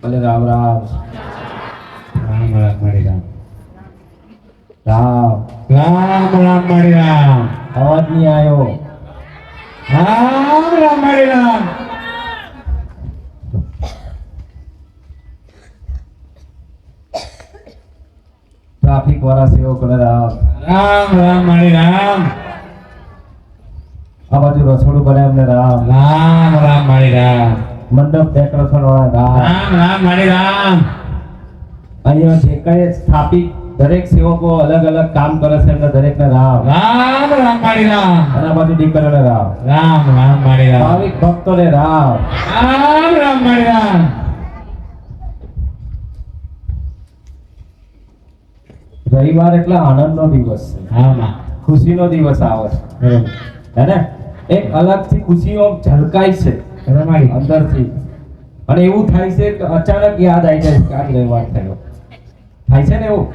बोले राम राम રામ રામ મારી રામ राम રામ રામ મારી રામ आवाज नहीं आयो રામ રામ મારી રામ ट्रैफिक वाला सेवक ने राम રામ રામ મારી રામ आ बाजू रसोड़ू बने हमने राम રામ રામ મારી રામ मंडप डेकोरेशन वाला राम રામ રામ મારી રામ અહીંયા જે કઈ સ્થાપિત દરેક સેવકો અલગ અલગ કામ કરે છે એમને દરેકને રામ રામ રામ મારી રામ અને આ બાજુ દીકરીઓને રામ રામ રામ મારી રામ ભાવિક ભક્તોને રામ રામ રામ મારી રામ રવિવાર એટલે આનંદનો દિવસ છે હા માં ખુશીનો દિવસ આવે છે બરોબર હે ને એક અલગથી ખુશીઓ ઝલકાય છે બરોબર મારી અંદરથી અને એવું થાય છે કે અચાનક યાદ આવી જાય કે આજ રવિવાર થયો થાય છે ને એવું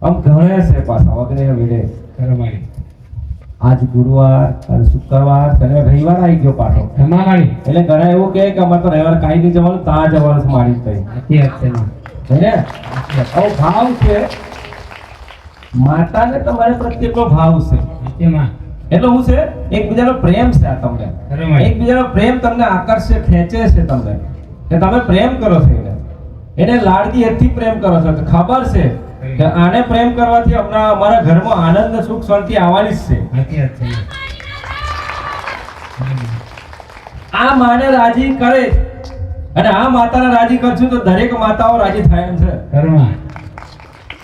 આમ ઘણે છે પાછા વગરે વેડે બરોબર મારી આજ ગુરુવાર કાલ શુક્રવાર શનિવાર રવિવાર આવી ગયો પાછો તમા મારી એટલે ઘણા એવું કહે કે અમારે તો રવિવાર કાંઈ નહીં જવાનું ત્યાં જવાનું છે મારી થઈ સાચી વાત છે માં હે આવો ભાવ છે માતાને તમારે પ્રત્યેનો ભાવ છે સાચી માં એટલે હું છે એકબીજાનો પ્રેમ છે આ તમને બરોબર એકબીજાનો પ્રેમ તમને આકર્ષે ખેંચે છે તમને કે તમે પ્રેમ કરો છો એને લાડકી એથી પ્રેમ કરો છો કે ખબર છે કે આને પ્રેમ કરવાથી હમણાં અમારા ઘરમાં આનંદ સુખ શાંતિ આવવાની જ છે સાચી વાત છે આ માને રાજી કરે અને આ માતાને રાજી કરશું તો દરેક માતાઓ રાજી થાય એમ છે બરોબર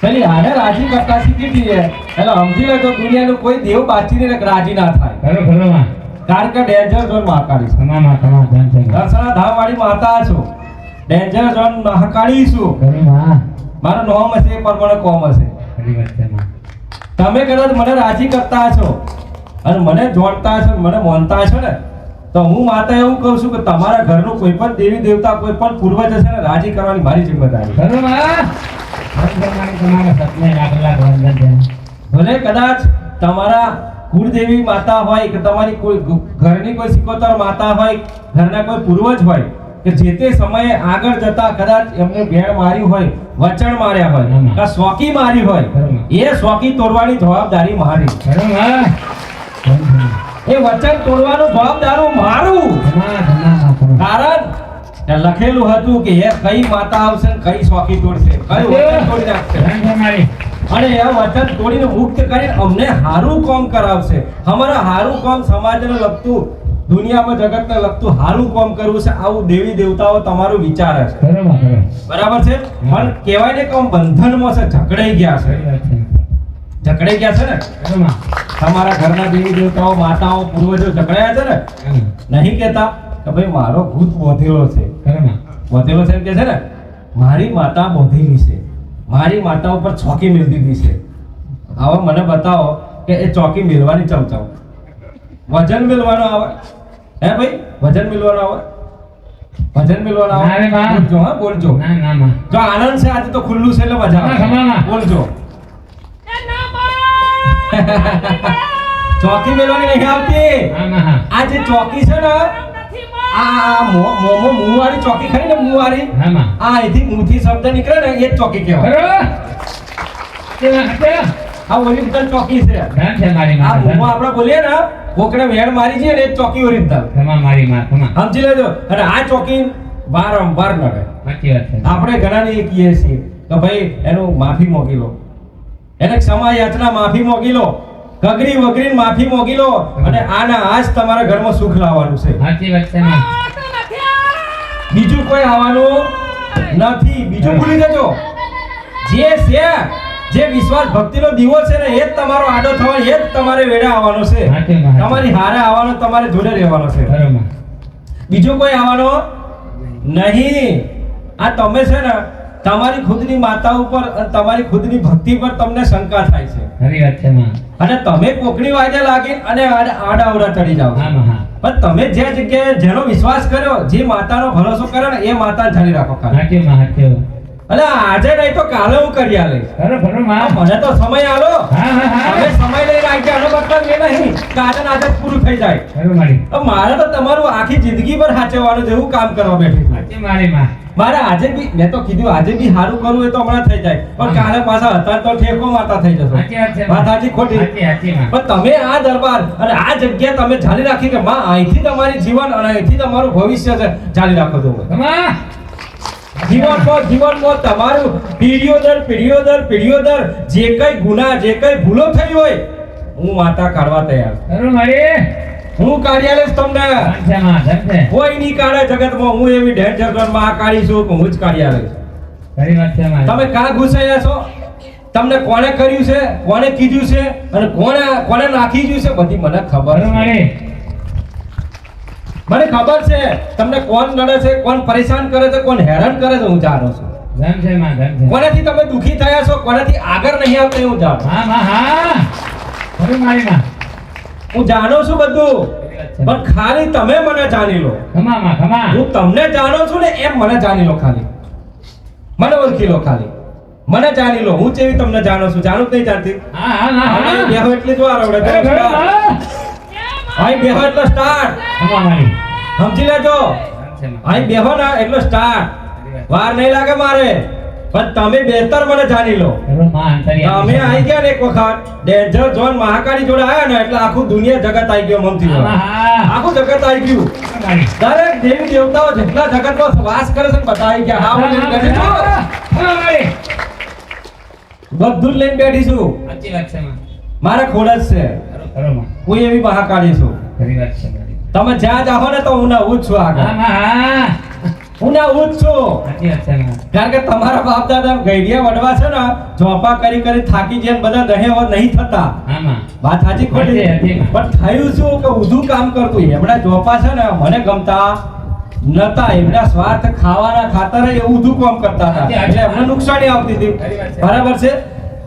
પેલી આને રાજી કરતા શીખી જઈએ એટલે સમજી લે તો દુનિયાનું કોઈ દેવ બાચીને રાજી ના થાય બરોબર બરોબર કારણ કે ડેન્જર ઝોન મહાકાળી છે તમા ધન છે દર્શના ધામ વાળી માતા છું ડેન્જર ઝોન મહાકાળી છું બરોબર માં મારું નામ હશે એ પ્રમાણે કોમ હશે સાચી વાત છે માં તમે કદાચ મને રાજી કરતા છો અને મને જોડતા છો મને માનતા છો ને તો હું માતા એવું કહું છું કે તમારા ઘરનું કોઈ પણ દેવી દેવતા કોઈ પણ પૂર્વજ હશે ને રાજી કરવાની મારી જિમ્મેદારી બરોબર તમારા સપને લાખ લાખ વંદન છે ભલે કદાચ તમારા કુળદેવી માતા હોય કે તમારી કોઈ ઘરની કોઈ સિકોતર માતા હોય ઘરના કોઈ પૂર્વજ હોય કે જે તે સમયે આગળ જતા કદાચ એમને ભેણ મારી હોય વચન માર્યા હોય કે સ્વાકી મારી હોય એ સ્વાકી તોડવાની જવાબદારી મારી બરોબર એ વચન તોડવાનું જવાબદારું મારું કારણ કે લખેલું હતું કે એ કઈ માતા આવશે ને કઈ સ્વાકી તોડશે કઈ વચન તોડી નાખશે અને એ વચન તોડીને મુક્ત કરીને અમને હારું કામ કરાવશે અમારા હારું કામ સમાજને લગતું દુનિયામાં જગતને લગતું હારું કામ કરવું છે આવું દેવી દેવતાઓ તમારું વિચારે છે બરાબર છે પણ કહેવાય ને કે બંધનમાં છે જકડાઈ ગયા છે જકડાઈ ગયા છે ને તમારા ઘરના દેવી દેવતાઓ માતાઓ પૂર્વજો જકડાયા છે ને નહીં કહેતા કે ભાઈ મારો ભૂત બોધેલો છે બોધેલો છે એમ કે છે ને મારી માતા બોધેલી છે મારી માતા ઉપર ચોકી મેળ દીધી છે હવે મને બતાવો કે એ ચોકી મેળવાની ચમચમ વજન મેળવાનો આવે હે ભાઈ વજન મેળવાનો આવે વજન મેળવાનો આવે બોલજો હા બોલજો જો આનંદ છે આજે તો ખુલ્લું છે એટલે મજા આવે બોલજો ચોકી મેળવાની નહીં આવતી આ જે ચોકી છે ને આ મોમો મુવારી ચોકી ખરી ને મુવારી આ અહીંથી મુથી શબ્દ નીકળે ને એ જ ચોકી કહેવાય આ ઓરિજિનલ ચોકી છે આ મોમો આપણે બોલીએ ને કોકને વેણ મારી છે ને એ જ ચોકી ઓરિજિનલ સમજી લેજો અને આ ચોકી વારંવાર નડે આપણે ઘણાને એ કહીએ છીએ કે ભાઈ એનું માફી મોગી લો એને ક્ષમા યાચના માફી મોગી લો કગરી વગરી માફી મોગી લો અને આના આજ તમારા ઘરમાં સુખ લાવવાનું છે બીજું કોઈ આવવાનું નથી બીજું ભૂલી જજો જે છે જે વિશ્વાસ ભક્તિનો દીવો છે ને એ જ તમારો આડો થવાનો એ જ તમારે વેડા આવવાનો છે તમારી હારે આવવાનો તમારે જોડે રહેવાનો છે બીજું કોઈ આવવાનો નહીં આ તમે છે ને તમારી ખુદની માતા ઉપર તમારી ખુદની ભક્તિ પર તમને શંકા થાય છે અને તમે કોકણી વાજે લાગી અને આડાવડા ચડી જાઓ પણ તમે જે જગ્યાએ જેનો વિશ્વાસ કર્યો જે માતાનો ભરોસો કર્યો ને એ માતા જાણી રાખો અલા આજે નહીં તો કાલે હું કરી આલીશ. ખરો ખરો માં મને તો સમય આલો. હા હા હા તમે સમય લઈને આવી ગયા, આનો મતલબ એ નહીં કે આજે ને આજે જ પૂરું થઈ જાય. ખરો મારી તો મારે તો તમારું આખી જિંદગી પર સાચવવાનું જેવું કામ કરવા બેઠી છું. સાચી મારી માં મારે આજે બી મેં તો કીધું આજે બી સારું કરવું એ તો હમણાં થઈ જાય, પણ કાલે પાછા હતા તો ઠેકો મારતા થઈ જશો. સાચી વાત છે વાત સાચી ખોટી? સાચી માં પણ તમે આ દરબાર અને આ જગ્યા તમે ચાલી રાખી કે માં અહીંથી તમારી જીવન અને અહીંથી તમારું ભવિષ્ય છે ચાલી રાખો છો. કમા જીવનમાં તમારું પેઢીઓ દર જે કઈ ગુના જે કઈ ભૂલો થઈ હોય હું માતા કાઢવા તૈયાર. ખરો મારી હું કાઢી આલીશ તમને. ધન છે માં ધન છે કોઈ નહીં કાઢે જગતમાં. હું એવી ડેન્જર ઝોનમાં આ કાઢીશું કે હું જ કાઢી આલીશ. ખરી વાત છે મારી તમે કાં ઘૂસાયા છો? તમને કોણે કર્યું છે, કોણે કીધું છે અને કોણે નાખી ગયું છે બધી મને ખબર ખરો છે. મારી મને ખબર છે તમને કોણ નડે છે, કોણ પરેશાન કરે છે, કોણ હેરાન કરે છે હું જાણું છું. ધન છે માં ધન છે કોનાથી તમે દુખી થયા છો, કોનાથી આગળ નહીં આવતા એ હું જાણું. હા માં હા ખરો મારી માં હું જાણું છું બધું, પણ ખાલી તમે મને જાણી લો. કમા માં કમા હું તમને જાણું છું ને એમ મને જાણી લો. ખાલી મને ઓળખી લો. ખાલી મને જાણી લો. હું જેવી તમને જાણું છું. જાણું જ નહીં જાણતી. હા હા હા હવે હા બેહો એટલી જ વાર આવડે. ખરો ખરો માં અહીં બેહો એટલે સ્ટાર્ટ. કમા મારી સમજી લેજો. ધન છે માં અહીં બેહો ને એટલે સ્ટાર્ટ. વાર નહીં લાગે મારે, પણ તમે બેહતર મને જાણી લો. ખરો માં અંતરિયા અમે આવી ગયા ને એક વખત ડેન્જર ઝોન મહાકાળી જોડે આયા ને એટલે આખું દુનિયા જગત આવી ગયો. મમતી જોડે હા આખું જગત આવી ગયું. મારી દરેક દેવી દેવતાઓ જેટલા જગતમાં વાસ કરે છે ને બધા આવી ગયા. હા હું લઈને બેઠી છું. ખરો મારી બધું જ લઈને બેઠી છું. સાચી વાત છે માં મારા ખોડ જ છે. ખરો ખરો માં હું એવી મહાકાળી છું. ખરી વાત છે મારી તમે જ્યાં જાઓ ને તો હું ના હું જ છું હા આગળ. માં હા હું ના હું જ છું. સાચી વાત છે માં કારણ કે તમારા બાપ દાદા ગઈડિયા વડવા છે ને ચોપા કરી કરી થાકી જાય ને બધા રહે હોત નહીં થતા. હા માં વાત સાચી ખોટી? સાચી, સાચી. પણ થયું શું કે ઊંધું કામ કરતું. એમના ચોપા છે ને મને ગમતા નતા. એમના સ્વાર્થ ખાવાના ખાતરે એ ઊંધું કામ કરતા હતા સાચી, એટલે એમને નુકસાની આવતી હતી. સારી વાત છે. બરાબર છે.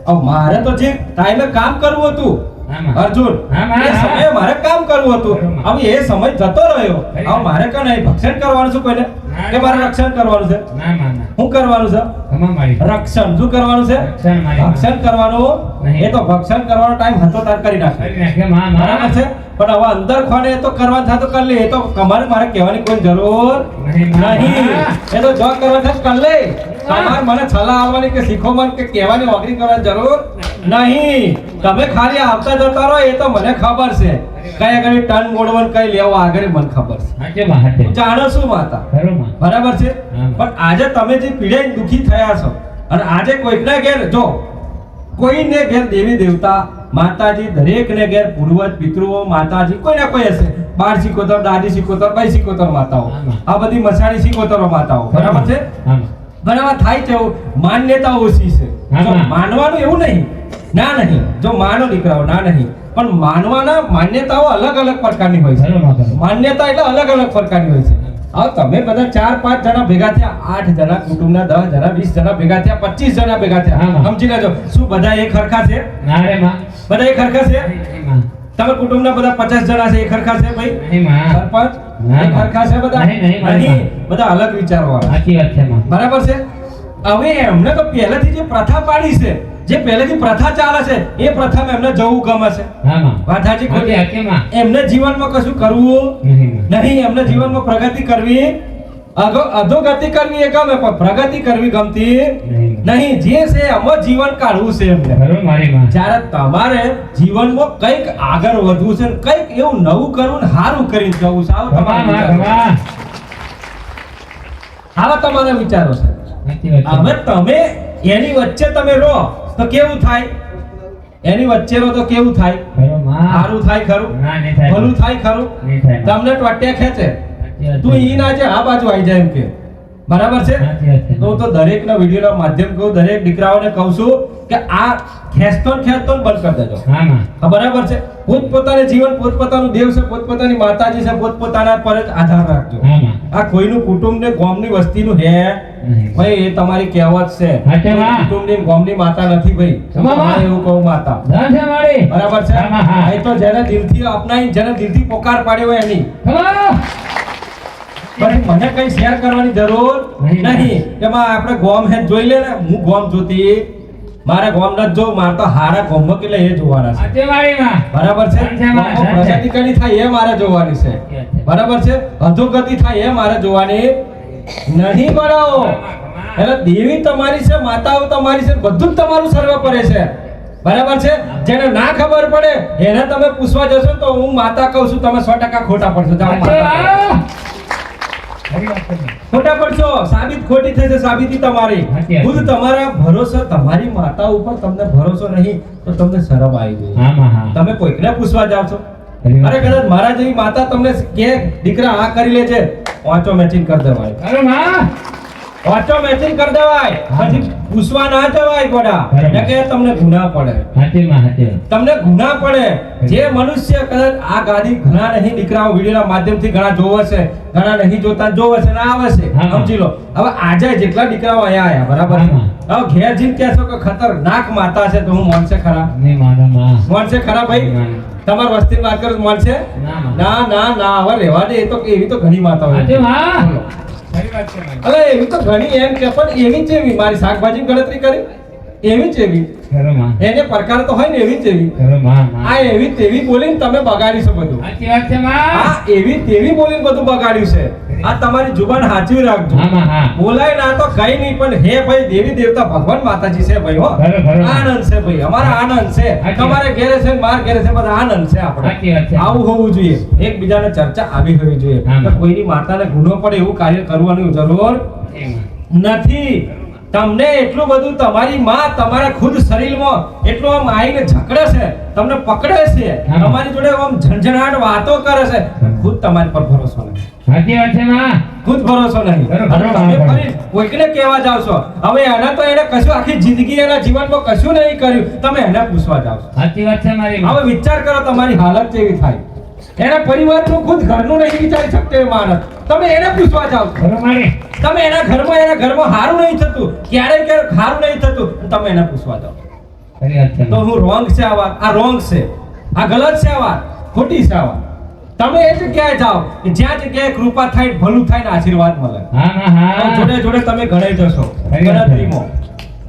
હવે મારે તો જે ટાઈમે કામ કરવું હતું હા માં અર્જુન હા, માં, એ હા. સમયે મારે કામ કરવું હતું. બરોબર. હવે એ સમય જતો રહ્યો. ખરી હવે મારે કઈ નહીં ભક્ષણ કરવાનું છે કોઈને ના, કે મારે રક્ષણ કરવાનું છે? ના માં ના શું કરવાનું છે? કમા મારી રક્ષણ. શું કરવાનું છે? રક્ષણ મારી ભક્ષણ કરવાનું. નહીં. એ તો ભક્ષણ કરવાનો ટાઈમ હતો તાર કરી નાખે. કરી નાખે માં બરાબર માં છે. પણ હવે અંદર ખોને એ તો કરવાનું થાય તો કરી લે. એ તો તમારે મારે કહેવાની કોઈ જરૂર નહીં, માં. નહીં. એ તો જો કરવા થાય તો કરી લે. તમારે મને સલાહ આવવાની કે શીખો મને કે કહેવાની ઓગળી કરવાની જરૂર નહીં. તમે ખાલી આવતા જતા રહો એ તો મને ખબર છે. કઈ આગળ ટર્ન મોડવાનું કઈ લેવો આગળ મને ખબર છે. સાચે માં હાથે હું જાણો છું માતા. ખરો માં બરાબર છે. હા. પણ આજે તમે જે પીડાઈને દુખી થયા છો અને આજે કોઈકના ઘેર જો કોઈને ઘેર દેવી દેવતા માતાજી દરેકને ઘેર પૂર્વજ પિતૃઓ માતાજી કોઈ ના કોઈ હશે. 12 સિકોતર, દાદી સિકોતર, 2 સિકોતર માતાઓ. હા. આ બધી મસાણી સિકોતરો માતાઓ. બરાબર છે. હા માં બરાબર થાય છે એવું. માન્યતા ઓછી છે. હા. જો માનવાનું એવું નહીં ના નહીં. જો માનો દીકરાઓ ના નહીં, પણ માનવાના માન્યતાઓ અલગ અલગ પ્રકારની હોય છે. ખરો માં ખરો માન્યતા એટલે અલગ અલગ પ્રકારની હોય છે. હવે તમે બધા 4-5 જણા ભેગા થયા, 8 જણા કુટુંબના, 10 જણા, 20 જણા ભેગા થયા, 25 જણા ભેગા થયા. હા. સમજી લેજો. શું બધા એક હરખા છે? ના રે માં બધા એક હરખા છે? નહીં માં તમે કુટુંબના બધા 50 જણા છે એક હરખા છે ભાઈ? નહીં માં સરપંચ ના. એક હરખા છે બધા? નહીં, નહીં, નહીં. બધા અલગ વિચારવાળા. સાચી વાત છે માં બરાબર છે. હવે એમને તો પહેલેથી જે પ્રથા પાડી છે, જે પહેલેથી પ્રથા ચાલે છે, એ પ્રથામાં એમને જવું ગમે છે. હા માં વાત સાચી ખોટી? સાચી માં એમને જીવનમાં કશું કરવું નહીં માં નહીં. એમને જીવનમાં પ્રગતિ કરવી અધોગતિ કરવી એ ગમે, પણ પ્રગતિ કરવી ગમતી નહીં. જે છે એમાં જીવન કાઢવું છે એમને. ખરો મારી માં જ્યારે તમારે જીવનમાં કંઈક આગળ વધવું છે, કંઈક એવું નવું કરવું ને સારું કરીને જવું છે. આવો કમા માં તમારો વિચાર કમા છે. આવા તમારા વિચારો છે. સાચી વાત હવે છે તમે એની વચ્ચે તમે રહો તો કેવું થાય? એની વચ્ચે રહો તો કેવું થાય? ખરો માં સારું થાય ખરું? ના નહીં થાય ભલું થાય ખરું? નહીં થાય માં. તમને ટોટિયા ખેંચે. સાચી વાત તું છે. ઈ ના છે આ બાજુ આવી જાય એમ કે. બરાબર છે. સાચી વાત છે. તો હું તો દરેકના વિડીયોના માધ્યમ કહું, દરેક દીકરાઓને કહું છું કે આ ખેંચતો ને બંધ કરી દેજો. હા માં હા, બરાબર છે. પોતપોતાનું જીવન, પોતપોતાનું દેવ છે, પોતપોતાની માતાજી છે, પોતપોતાના પર જ આધાર રાખજો. હા માં આ કોઈનું કુટુંબ ને ગામની વસ્તીનું હે નહીં. ભાઈ, એ તમારી કહેવત છે. સાચે માં. કુટુંબની ગામની માતા નથી ભાઈ. તમારા તમારે એવું કહું માતા. ધન છે મારી બરાબર છે. હા, હા. એ તો જેને દિલથી અપનાવી, જેને દિલથી પોકાર પાડ્યો હોય એની. ખરો પછી મને કઈ શેર કરવાની જરૂર નહીં. નહીં એમાં આપણે ગોમ હે જોઈ લે ને હું ગોમ જોતી મારે ગોમ ન જો મારે તો હારા ગોમ કે એ જોવાના છે સાચેવાડીમાં. બરાબર છે સાચેમાં, ગોમમાં પ્રગતિ કઈ થાય એ મારે જોવાની છે બરાબર છે અધોગતિ થાય એ મારે જોવાની નહીં બરાવો એટલે દેવી તમારી છે માતાઓ તમારી છે બધું જ તમારું સર્વ કરે છે બરાબર છે જેને ના ખબર પડે એને તમે પૂછવા જશો તો હું માતા કહું છું તમે 100% ખોટા પડશો જાઓ માતા કહો. ખોટા પડશો સાબિત ખોટી થશે સાબિતી તમારી સાચી વાત. ખુદ તમારા ભરોસો તમારી માતા ઉપર તમને ભરોસો નહીં તો તમને શરમ આવી ગઈ આમાં હા. તમે કોઈકને પૂછવા જાવ છો ખરી વાત. અરે કદાચ મારા જેવી માતા તમને કે દીકરા આ કરી લેજે વાંચો મેચિંગ કરી દેવાય અરે માં. વાંચો મેચિંગ કરી દેવાય પછી પૂછવા ના જવાય ગોડા બરાબર. કે તમને ગુનાહ પડે સાચેમાં, સાચેમાં. તમને ગુનાહ પડે જે મનુષ્ય કદાચ આ ગાદી ઘણા નહીં દીકરાઓ વિડીયોના માધ્યમથી ઘણા જોવે છે ઘણા નહીં જોતા જોવે છે ને આવે છે હા. સમજી લો હવે આજે જેટલા દીકરાઓ અહીંયા આયા બરાબર છે હા. હવે ઘેર જીન કહેશો કે ખતરનાક માતા છે તો હું માનશે ખરા નહીં માનો માં. માનશે ખરા ભાઈ નહીં માનો. તમારી વસ્તી વાત કરો તો માનશે ના માનો. ના ના ના હવે રહેવા દે એ તો એવી તો ઘણી માતાઓ છે. સાચેમાં. બોલો. ખરી વાત છે મારી. અરે એવી તો ઘણી એમ કે પણ એવી જ એવી મારી શાકભાજી ગણતરી કરી એવી જ એવી ખરો માં. એને પ્રકાર તો હોય ને એવી જ એવી ખરો માં, માં. આ એવી તેવી બોલીને તમે બગાડીશો બધું સાચી વાત છે માં. આ એવી તેવી બોલીને બધું બગાડ્યું છે આ તમારી જુબાન સાચવી રાખજો આમાં હા. બોલાય ના તો કઈ નહીં પણ હે ભાઈ દેવી દેવતા ભગવાન માતાજી છે ભાઈ હો ખરો, ખરો. આનંદ છે ભાઈ અમારા આનંદ છે સાચી. તમારે ઘેરે છે ને માર ઘેરે છે બધા આનંદ છે સાચી વાત છે. આપણે આવું હોવું જોઈએ એકબીજાને ચર્ચા આવી હોવી જોઈએ હા. તો કોઈની માતાને ગુનો પડે એવું કાર્ય કરવાની જરૂર એમાં. નથી તમને એટલું બધું તમારી માં તમારા ખુદ શરીરમાં એટલું આમ આવીને ઝકડે છે તમને પકડે છે હા. તમારી જોડે આમ ઝંઝણાટ વાતો કરે છે ખુદ તમારી પર ભરોસો નથી સાચી વાત છે માં. ખુદ ભરોસો નહીં બરોબર. અને તમે ફરી કોઈકને કહેવા જાવ છો હવે એના તો એને કશું આખી જિંદગી એના જીવનમાં કશું નહીં કર્યું તમે એને પૂછવા જાવ છો સાચી વાત છે મારી માં. હવે વિચાર કરો તમારી હાલત કેવી થાય એના પરિવારનું ખુદ ઘરનું નહીં વિચારી શકતો એ માણસ તમે એને પૂછવા જાવ છો ખરો મારી. તમે એના ઘરમાં સારું નહીં થતું ક્યારેક ક્યારેક સારું નહીં થતું તમે એને પૂછવા જાવ ખરી વાત છે તો માં. હું રોંગ છે આ વાત આ રોંગ છે આ ગલત છે આ વાત ખોટી છે આ વાત તમે એ જગ્યાએ જાઓ કે જ્યાં જગ્યાએ કૃપા થાય ભલું થાય ને આશીર્વાદ મળે આમાં તો હા. જોડે જોડે તમે ગણાઈ જશો ખરી વાત છે. ગણતરીમાં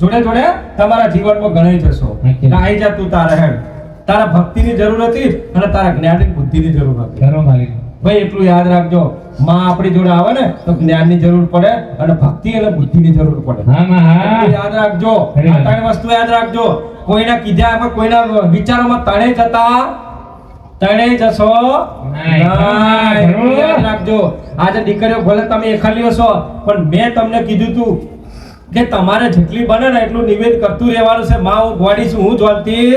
જોડે જોડે તમારા જીવનમાં ગણાઈ જશો સાચી. કે આઈ જા તું તારા હેડ તારા ભક્તિની જરૂર હતી અને તારા જ્ઞાનની બુદ્ધિની જરૂર હતી ખરો મારી. ભાઈ એટલું યાદ રાખજો માં આપણી જોડે આવે ને તો જ્ઞાનની જરૂર પડે અને ભક્તિ અને બુદ્ધિની જરૂર પડે આમાં હા. એટલું યાદ રાખજો ખરી આ વાત. ત્રણ વસ્તુ યાદ રાખજો કોઈના કીધામાં કોઈના વિચારોમાં તણે જતા તણે જશો નહીં. નહીં. ખરું. યાદ રાખજો આજે દીકરીઓ ભલે તમે એકલીઓ છો પણ મેં તમને કીધું તું કે તમારે જેટલી બને ને એટલું નિવેદ કરતું રહેવાનું છે માં હું ગોડી છું હું જોલતી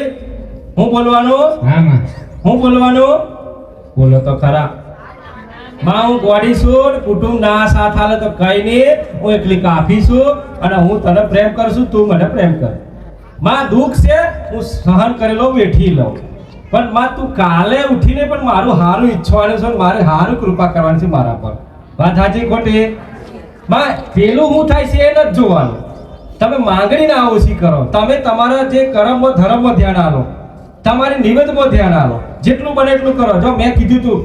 હું બોલવાનું આમાં. હું બોલવાનું બોલો તો ખરા માં હું ગોડી છું ને કુટુંબ ના સાથ હાલે તો કઈ નહીં હું એકલી કાફી છું અને હું તને પ્રેમ કરું છું તું મને પ્રેમ કર માં દુઃખ છે હું સહન કરેલો વેઠી લઉં પણ માં તું કાલે ઉઠીને પણ મારું હારું ઈચ્છવાનું છે ને મારે હારું કૃપા કરવાની છે મારા પર વાત સાચી ખોટી માં પેલું હું થાય છે એ નથી જોવાનું તમે માંગણી ના ઓછી કરો તમે તમારા જે કર્મમાં ધર્મમાં ધ્યાન આલો તમારી નિવેદમાં ધ્યાન આલો જેટલું બને એટલું કરો જો મેં કીધું તું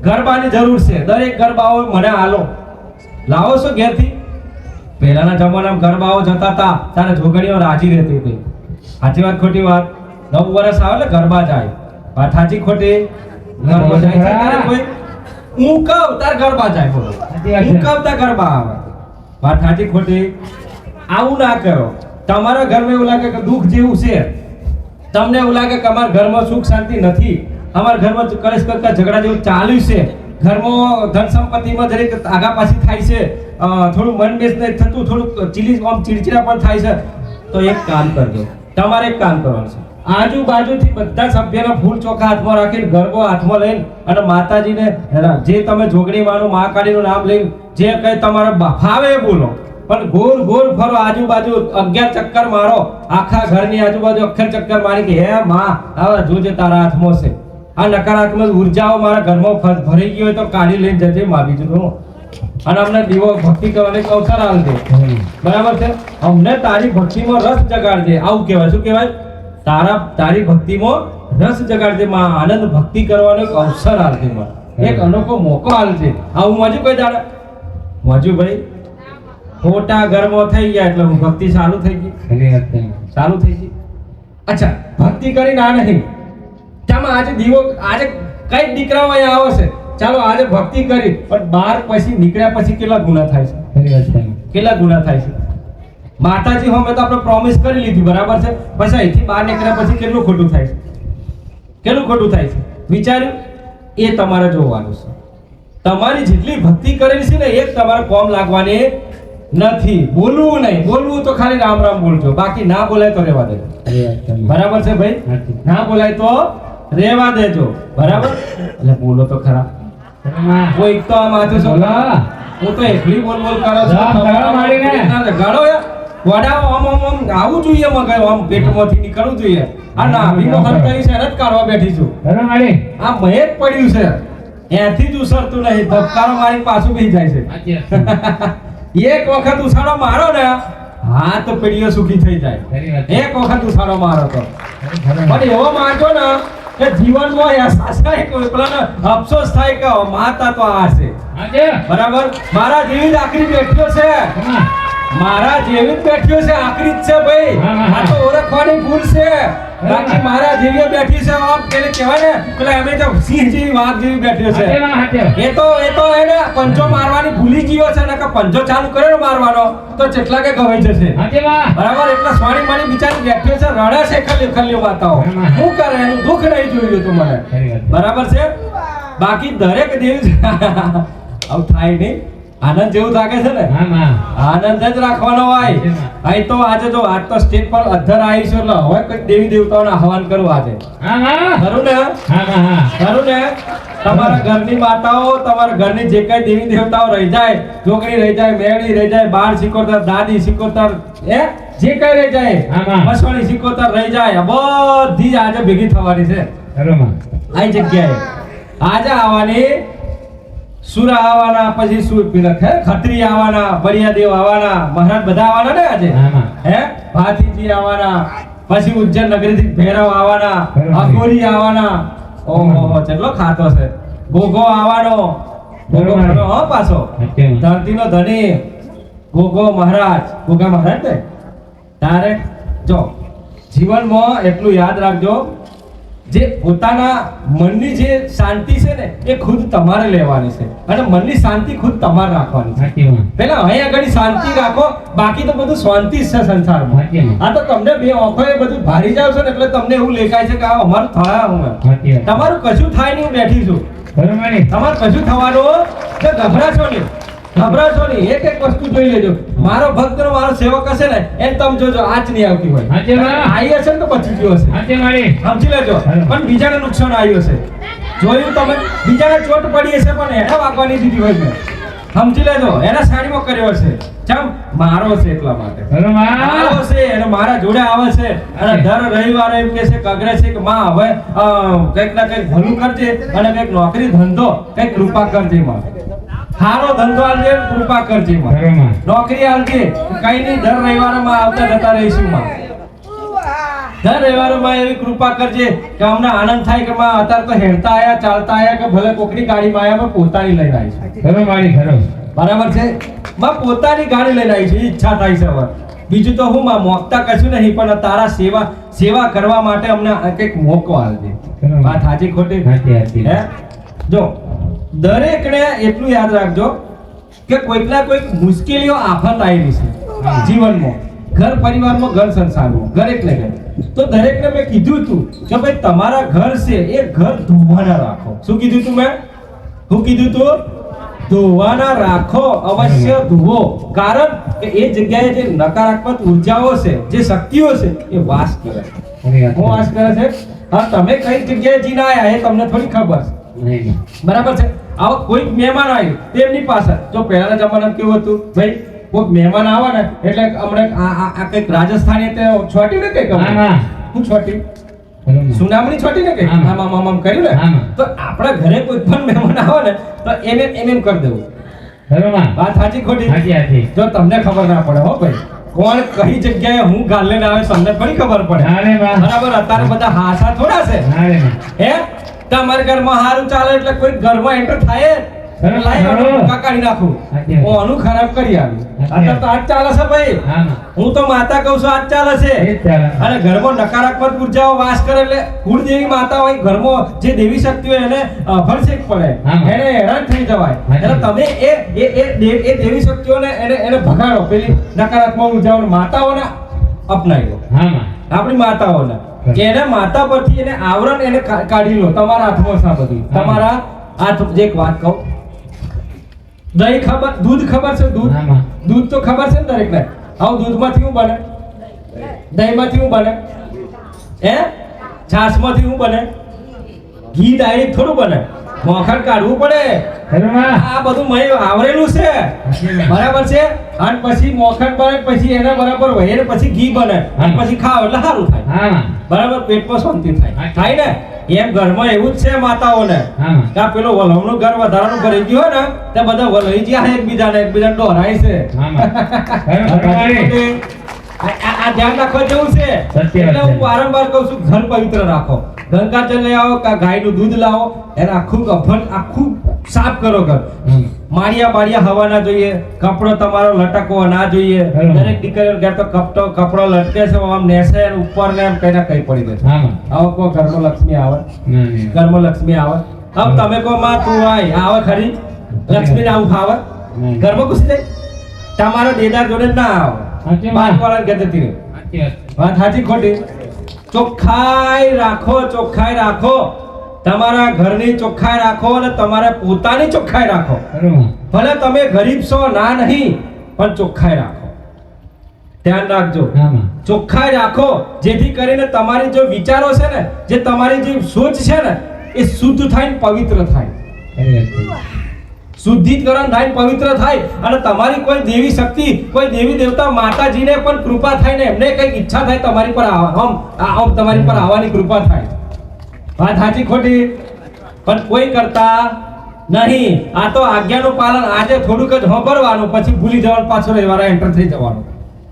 ગરબાની જરૂર છે દરેક ગરબાઓ મને આલો લાવો છો ઘેરથી પહેલાના જમાનામાં ગરબાઓ જતા હતા ત્યારે જોગણીઓ રાજી રહેતી હતી સાચી વાત ખોટી વાત 9 વર્ષ આવે એટલે ગરબા જાય વાત સાચી ખોટી ગરબા જાય છે ત્યારે કોઈ હું કહું તાર ગરબા જાય બોલો સાચી વાત છે. હું કહું તાર ગરબા આવે વાત સાચી ખોટી આવું ના કરો તમારા ઘરમાં એવું લાગે કે દુઃખ જેવું છે તમને એવું લાગે કે અમારા ઘરમાં સુખ શાંતિ નથી અમારા ઘરમાં કલેશ કરતા ઝઘડા જેવું ચાલ્યું છે ઘરમાં ધન સંપત્તિમાં જરીક આગા પાછી થાય છે થોડું મન બેસ નહીં થતું થોડું ચીડચીડા પણ થાય છે તો એક કામ કરજો તમારે એક કામ કરવાનું છે આજુબાજુથી બધા સભ્યના ફૂલ ચોખા હાથમાં રાખીને ગરબો હાથમાં લઈને અને માતાજીને જે તમે જોગણી માનું મહાકાળીનું નામ લઈને જે કઈ તમારા ફાવે એ બોલો પણ ગોળ ગોળ ફરો આજુબાજુ 11 ચક્કર મારો આખા ઘરની આજુબાજુ અખર ચક્કર મારી કે હે માં હવે જોજે તારા હાથમાં છે આ નકારાત્મક ઉર્જાઓ મારા ઘરમાં ભરી ગઈ હોય તો કાઢી લઈને જજે માં બીજું અને અમને દીવો ભક્તિ કરવાની અવસર આલજે બરાબર છે અમને તારી ભક્તિમાં રસ જગાડજે આવું કહેવાય શું કહેવાય તારી ભક્તિમાં રસ જગાડજે માં આનંદ ભક્તિ કરવાનો એક અવસર આલજે માં એક અનોખો મોકો આલજે આવું મજુ કોઈ દાડે મોજુભાઈ ખોટા ઘરમાં થઈ ગયા એટલે હું ભક્તિ ચાલુ થઈ ગઈ. ખરી વાત છે. ચાલુ થઈ ગઈ. અચ્છા, ભક્તિ કરી ના નહીં ચામાં આજે દીવો આજે કઈ દીકરાઓ અહીંયા આવે છે, ચાલો આજે ભક્તિ કરી, પણ બાર પછી નીકળ્યા પછી કેટલા ગુના થાય છે, ખરી વાત છે. કેટલા ગુના થાય છે. માતાજી હોમે તો આપણે પ્રોમિસ કરી લીધી બરાબર છે, પછી અહીંથી બહાર નીકળ્યા પછી કેટલું ખોટું થાય છે, કેટલું ખોટું થાય છે વિચાર્યું? એ તમારે જોવાનું છે. તમારી જેટલી ભક્તિ કરેલી છે ને એ જ તમારે કોમ લાગવાની નથી. બોલવું નહીં, બોલવું તો ખાલી રામ રામ બોલજો, બાકી ના બોલાય તો રહેવા દેજો. ખરી વાત છે. બરાબર છે ભાઈ? સાચી. ના બોલાય તો રહેવા દેજો. બરાબર? એટલે બોલો તો ખરા. ખરું માં. કોઈ તો આ માથું છો, બોલો. હું તો એકલી બોલ બોલ કરો છો. રામ ગળો મારીને. ના, ગળો યાર. વડાઓ આમ આમ આમ આવું જોઈએ, મગજ આમ પેટમાંથી નીકળવું જોઈએ. આ નાભીનો હરકઈ છે એને જ કાઢવા બેઠી છું. ખરું મારી. આ મહેક પડ્યું છે, એથી જ ઉસરતું નહીં, ધબકારો મારી પાછું બેસી જાય છે. સાચી વાત છે. એક વખત ઉછાળો મારો ને હાથ પેઢીઓ સુખી થઈ જાય. ખરી વાત છે. એક વખત ઉછાળો મારો તો ખરું માં. પણ એવો મારજો ને કે જીવનમાં અહેસાસ થાય કે પેલાને અફસોસ થાય કે માતા તો આ છે. સાચી. બરાબર? મારા જેવી જ આખરી બેઠ્યો છે, ખરું માં. મારા જેવી જ બેઠ્યો છે, આખરી જ છે ભાઈ. હા, હા, હા. આ તો ઓળખવાની ભૂલ છે, બાકી મારા જેવી બેઠી છે. આમ પેલે કહેવાય ને પેલા અમે તો સિંહ જેવી વાઘ જેવી બેઠ્યો છે. સાચી વાત છે. એ તો એને પંજો મારવાની ભૂલી ગયો છે ને કે પંજો ચાલુ કર્યો ને મારવાનો તો કેટલા કે ગવાઈ જશે. સાચી વાત. બરાબર? એટલે સ્વાણી મારી બિચારી બેઠ્યો છે, રડે છે ખલ્લી ખલ્લી વાતાઓ. શું કરે એનું દુઃખ નહીં જોયું તું મને. ખરી વાત છે. બરાબર છે? બાકી દરેક દેવી આવું થાય નહીં. આનંદ જેવું લાગે છે ને, હા માં. આનંદ જ રાખવાનો હોય. અહીં તો આજે જો આજ તો સ્ટેજ પર અધર આવીશું એટલે હવે કઈ દેવી દેવતાઓને આહવાન કરવું આજે. હા માં. ખરું ને? હા માં હા. ખરું ને? તમારા ઘરની માતાઓ, તમારા ઘરની જે કઈ દેવી દેવતાઓ રહી જાય, છોકરી રહી જાય, મેળી રહી જાય, બાળ સિકોતર, દાદી સિકોતર, જે કઈ રહી જાય, આમાં. મસવાણી સિકોતર રહી જાય, આ બધી જ આજે ભેગી થવાની છે. ખરું માં. આ જગ્યાએ આજે આવવાની. સુરા આવવાના, પછી ખત્રી આવવાના, બળિયાદેવ આવવાના, મહારાજ બધા આવવાના ને આજે. હા માં. ભાતીજી આવવાના, પછી ઉજ્જૈન નગરીથી ભૈરવ આવવાના, અઘોરી આવવાના. ઓહો, કેટલો ખાતો છે. ગોગો આવવાનો, ગોગો ખરો હો પાછો. સાચી વાત. ધરતીનો ધણી ગોગો મહારાજ, ગોગા મહારાજ ને. તારે જો જીવનમાં એટલું યાદ રાખજો, જે પોતાના મનની જે શાંતિ છે ને એ ખુદ તમારે લેવાની છે, અને મનની શાંતિ ખુદ તમારે રાખવાની છે. સાચી વાત. પેલા અહીંયા આગળ શાંતિ રાખો, બાકી તો બધું શાંતિ જ છે સંસારમાં. સાચી વાત. આ તો તમને બે ઓખોએ બધું ભારી જાવ છો ને એટલે તમને એવું લેખાય છે કે આ અમારું થાય. હું સાચી વાત. તમારું કશું થાય નહીં, હું બેઠી છું. ખરું મારી. તમારે કશું થવાનું કે ગભરાશો નહીં, ગભરાશો નહીં. એક એક વસ્તુ જોઈ લેજો. મારો ભક્ત મારો સેવક હશે ને એને તમે જોજો આજ નહીં આવતી હોય. સાચી વાત. આવી હશે ને તો બચી ગયો હશે. સાચી મારી. સમજી લેજો. પણ બીજાને નુકસાન આવ્યું છે, જોયું તમે? બીજાને ચોટ પડી હશે પણ એને વાગવાની દીધી હોય છે. સમજી લેજો, એના સાડીમાં કર્યો છે. ચમ મારો છે એટલા માટે. ખરું માં. મારો છે અને મારા જોડે આવે છે અને દર રવિવારે એમ કે છે કગરે છે કે માં હવે કંઈક ના કંઈક ભલું કરજે અને કંઈક નોકરી ધંધો કંઈક કૃપા કરજે માં. સારો ધંધો આલજે, કૃપા કરજે માં. ખરું માં. નોકરી આલજે, કઈ નહીં દર રવિવારે માં આવતા જતા રહીશું માં. દર રવિવારે માં એવી કૃપા કરજે કે અમને આનંદ થાય કે માં અત્યારે તો હેડતા આયા, ચાલતા આયા, કે ભલે કોકની ગાડીમાં આયા પણ પોતાની લઈને આવી છે. ખરું મારી. ખરું. બરાબર છે? માં પોતાની ગાડી લઈને આવી છે, ઈચ્છા થાય છે હવે. બીજું તો હું માં મોકતા કશું નહીં, પણ તારા સેવા કરવા માટે અમને કંઈક મોકો આલજે. ખરું. વાત સાચી ખોટી? સાચી સાચી. હે? જો દરેકને એટલું યાદ રાખજો કે કોઈક ના કોઈક મુશ્કેલીઓ આફત આવેલી છે જીવનમાં, ઘર પરિવારમાં, ઘર સંસારમાં, દરેકને ઘર. તો દરેકને મેં કીધું તું કે ભાઈ તમારા ઘર છે એ ઘર ધોવાના રાખો. શું કીધું તું મેં? શું કીધું તું? ધોવાના રાખો, અવશ્ય ધોવો. કારણ કે એ જગ્યાએ જે નકારાત્મક ઉર્જાઓ છે, જે શક્તિઓ છે એ વાસ કરે છે. ખરી વાત. હું વાસ કરે છે. હા, તમે કઈ જગ્યાએ જીને આયા એ તમને થોડી ખબર છે. નહીં. બરાબર છે? આવા કોઈક મહેમાન આવ્યું તેમની પાસે, જો પહેલાના જમાનામાં કેવું હતું ભાઈ, કોઈક મહેમાન આવે ને એટલે હમણાં આ કંઈક રાજસ્થાની તે છોટી ને કંઈક હા માં. હું છોટી ખરું માં. સુનામણી છોટી ને કંઈક હા. આમ કર્યું ને, હા. તો આપણા ઘરે કોઈ પણ મહેમાન આવે ને તો એમ કરી દેવું. ખરું માં. વાત સાચી ખોટી? સાચી સાચી. જો તમને ખબર ના પડે હો ભાઈ, કોણ કઈ જગ્યાએ હું ગાલ લઈને આવે તમને થોડી ખબર પડે. અરે વાહ. બરાબર? અત્યારે બધા હાસા થોડા છે. અરે વાહ. હે? તમારા ઘરમાં હારું ચાલે એટલે કોઈ ઘરમાં એન્ટર થાય જ. ખરું, લાઈ ખરું. આનું ભૂકા કાઢી નાખું સાચી વાત. ઓનું ખરાબ કરી આવી સાચી વાત. અત્યારે તો આજ ચાલે છે ભાઈ હા માં હું તો માતા કહું છું આજ ચાલે છે એ જ ચાલે. અને ઘરમાં નકારાત્મક ઉર્જાઓ વાસ કરે એટલે કુળદેવી માતા હોય ઘરમાં જે દેવી શક્તિ હોય એને અભરશેક પડે હા. એને હેરાન થઈ જવાય હા. એટલે તમે એ દેવી શક્તિઓને એને ભગાડો પેલી નકારાત્મક ઉર્જાઓને માતાઓને અપનાવી લો હા માં આપણી માતાઓને કે એને માતા પરથી એને આવરણ એને કાઢી લો તમારા હાથમાં છે આ બધું હા. તમારા હાથ જે એક વાત કહું દહીં ખબર દૂધ ખબર છે દૂધ હા માં દૂધ તો ખબર છે ને દરેકને આવું દૂધમાંથી શું બને દહીંમાંથી શું બને હે છાશમાંથી શું બને ઘી ડાયરેક્ટ થોડું બને મોખણ કાઢવું પડે ખરું માં આ બધું મય આવરેલું છે બરાબર છે અને પછી મોખણ બને પછી એને બરાબર હોય એને પછી ઘી બને અને પછી ખાવ એટલે સારું થાય હા માં બરાબર પેટમાં શાંતિ થાય હા. થાય ને એમ ઘરમાં એવું જ છે માતાઓને હા માં કે આ પેલો વલમનું ઘર વધારાનું ભરી ગયું હોય ને તે બધા વલઈ ગયા છે એકબીજાને દોરાય છે હા માં ખરું, ખરું મારી. આ ધ્યાન રાખવા જેવું છે સત્ય વાત એટલે હું છે. વારંવાર કહું છું ઘર પવિત્ર રાખો ગંગાજળ લઈ આવો કે ગાયનું દૂધ લાવો એને આખું સાફ કરો ઘર હમ. માળિયા બાળિયા હવા ના જોઈએ કપડો તમારો લટકવો ના જોઈએ બરાબર. દરેક દીકરીઓ ઘેર તો કપડો લટકે છે આમ નેસે અને ઉપર ને એમ કઈ ના કઈ પડી જશે હા માં આવો કો ઘરમાં લક્ષ્મી આવે ના નહીં. ઘરમાં લક્ષ્મી આવે હવે તમે કહો માં તું આય આવે ખરી લક્ષ્મી ને આવું ફાવે નહીં. ઘરમાં ઘુસી જાય તમારો દેદાર જોડે જ ના આવે સાચી વાત. બાજુવાળાને કહેતી હતી રે. સાચી વાત. વાત સાચી ખોટી ચોખ્ખાઈ રાખો તમારા ઘરની ચોખ્ખાઈ રાખો અને તમારા પોતાની ચોખ્ખાઈ રાખો ખરું માં ભલે તમે ગરીબ છો ના નહીં પણ ચોખ્ખાઈ રાખો ધ્યાન રાખજો હા માં ચોખ્ખાઈ રાખો જેથી કરીને તમારી જે વિચારો છે ને જે તમારી જે સોચ છે ને એ શુદ્ધ થાય ને પવિત્ર થાય ખરી વાત છે. શુદ્ધિકરણ થાય ને પવિત્ર થાય અને તમારી કોઈ દેવી શક્તિ કોઈ દેવી દેવતા માતાજીને પણ કૃપા થાય ને એમને કઈક ઈચ્છા થાય તમારી પર આમ તમારી પર આવવાની કૃપા થાય વાત સાચી ખોટી પણ કોઈ કરતા નહીં આ તો આજ્ઞાનું પાલન આજે થોડુંક જ સાંભળવાનું પછી ભૂલી જવાનું પાછો રવિવારે એન્ટર થઈ જવાનું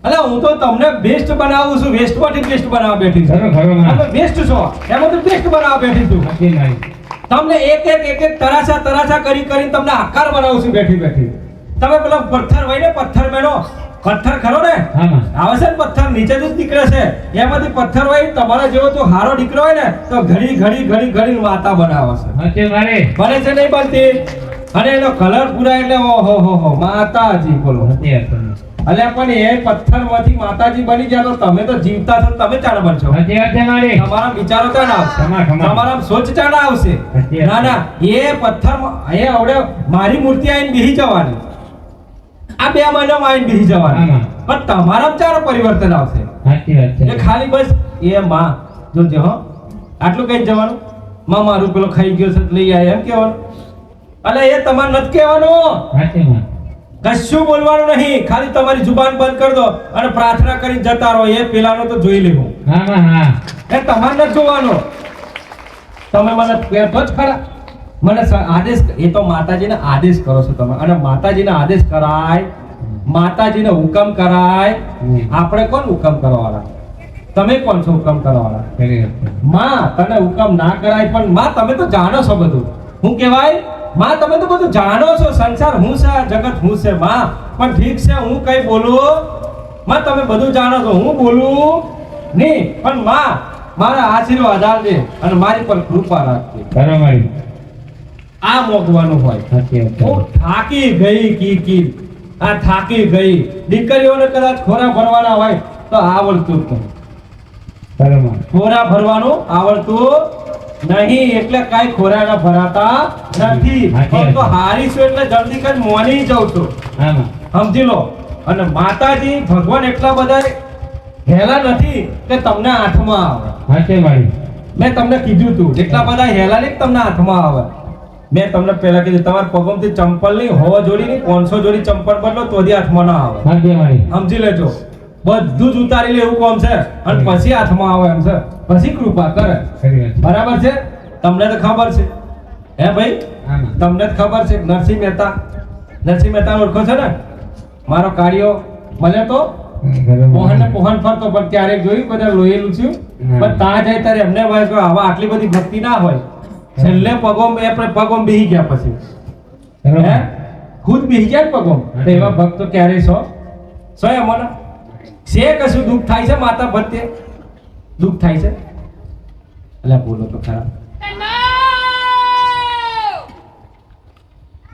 એટલે હું તો તમને બેસ્ટ બનાવું છું વેસ્ટમાંથી બેસ્ટ બનાવવા બેઠી છું ખરું, ખરું માં. તમે બેસ્ટ છો એમાં તો બેસ્ટ બનાવવા બેઠી છું સાચી મારી. તમને એક તરાસા કરી તમને આકાર બનાવું છું બેઠી તમે પેલા પથ્થર હોય ને પથ્થર મેનો પથ્થર ખરો ને હા માં આવે છે ને પથ્થર નીચેથી જ નીકળે છે એમાંથી પથ્થર હોય તમારા જેવો તો હારો દીકરો હોય ને તો ઘડી માતા બનાવે છે સાચી મારી. બને છે નહીં બનતી અને એનો કલર પૂરા એટલે ઓહો માતાજી બોલો સાચી વાત છે. અલ્યા પણ એ પથ્થરમાંથી માતાજી બની ગયા તો તમે તો જીવતા છો તમે ચાણ બનશો સાચી વાત છે મારી. તમારા વિચારો ક્યાં ના આવશે ખમા, ખમા. તમારા સોચ ક્યાં ના આવશે સાચી વાત. ના એ પથ્થર એ આવડે મારી મૂર્તિ આવીને બેસી જવાની આ 2 મહિનામાં આવીને બેસી જવાની આમાં. પણ તમારા ચારો પરિવર્તન આવશે સાચી વાત એટલે છે. ખાલી બસ એ માં જોજો હો આટલું કઈ જવાનું માં મારું પેલો ખાઈ ગયો છે લઈ આય એમ કહેવાનું અલે એ તમારે નથી કહેવાનું સાચી માં. કશું બોલવાનું નહીં ખાલી તમારી જુબાન બંધ કરી દો અને પ્રાર્થના કરીને જતા રહો એ પેલાનો તો જોઈ લેવું હા માં હા. એ તમારે નથી જોવાનું તમે મને કહેતો જ ખરા મને આદેશ એ તો માતાજીને આદેશ કરો છો તમે અને માતાજીને આદેશ કરાય માતાજીને હુકમ કરાય આપણે કોણ હુકમ કરવાવાળા તમે કોણ છો હુકમ કરવાવાળા ખરી વાત છે. માં તને હુકમ ના કરાય પણ માં તમે તો જાણો છો બધું હું કહેવાય માં તમે તો બધું જાણો છો સંસાર હું છે આ જગત હું છે માં પણ ઠીક છે હું કઈ બોલું માં તમે બધું જાણો છો હું બોલું નહીં પણ માં મારા આશીર્વાદ આપજે અને મારી પર કૃપા રાખજે ખરું મારી. આ મોગવાનું હોય સાચી વાત છે. હું થાકી ગઈ કી આ થાકી ગઈ દીકરીઓને કદાચ ખોરા ભરવાના હોય તો આવડતું જ નહીં ખરું માં. ખોરા ભરવાનું આવડતું નહીં એટલે કાઈ ખોરા ના ભરાતા નથી પણ તો હારીશું એટલે જલ્દી કઈ મોની જાઉં છું હા માં. સમજી લો અને માતાજી ભગવાન એટલા બધા હેલા નથી કે તમને હાથમાં આવે સાચી મારી. મેં તમને કીધું તું એટલા બધા હેલા નહીં કે તમને હાથમાં આવે મેં તમને પહેલા કીધું તમારા પગમથી ચંપલ નહીં 100 જોડી નહીં 500 જોડી ચંપલ બદલો તો હાથમાં ના આવે સાચી મારી. સમજી લેજો બધું જ ઉતારી લે એવું કામ છે અને પછી હાથમાં આવે એમ છે પછી કૃપા કરે ખરી વાત છે. બરાબર છે તમને તો ખબર છે હે ભાઈ હા માં. તમને જ ખબર છે નરસિંહ મહેતા ઓળખો છો ને મારો કાર્યો મળે તો ખરું પોહન ને માં. પોહન ફરતો પણ ક્યારેક જોયું બધા લોહીલું થયું પણ ત્યાં જાય ત્યારે એમને હોય કે આવા આટલી બધી ભક્તિ ના હોય છેલ્લે પગોમ બેહી ગયા પછી હે ખુદ બેહી જાય ને પગો તો એવા ભક્તો ક્યારે સો એમાં છે કશું દુઃખ થાય છે માતા પ્રત્યે દુઃખ થાય છે એટલે બોલો તો ખરા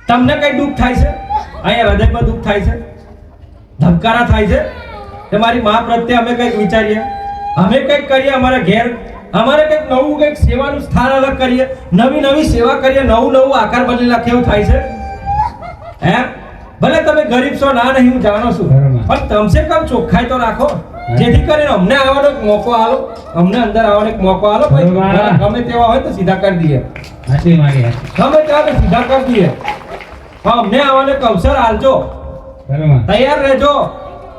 તમને કઈ દુઃખ થાય છે અહીંયા હૃદયમાં દુઃખ થાય છે ધબકારા થાય છે કે મારી મા પ્રત્યે અમે કંઈક વિચારીએ અમે કંઈક કરીએ અમારા ઘેર અમારે કંઈક નવું કંઈક સેવાનું સ્થાન અલગ કરીએ નવી સેવા કરીએ નવું આકાર બદલી નાખે એવું થાય છે હે ભલે તમે ગરીબ છો ના નહીં હું જાણો છું પણ કમસે કમ ચોખ્ખાઈ તો રાખો જેથી કરીને અમને આવવાનો એક મોકો આલો અમને અંદર આવવાનો એક મોકો આલો ભાઈ ગમે તેવા હોય તો સીધા કરી દઈએ હાચી મારી ગમે તેવા તો સીધા કરી દઈએ અમને આવવાનો એક અવસર આલજો બરોબર તૈયાર રહેજો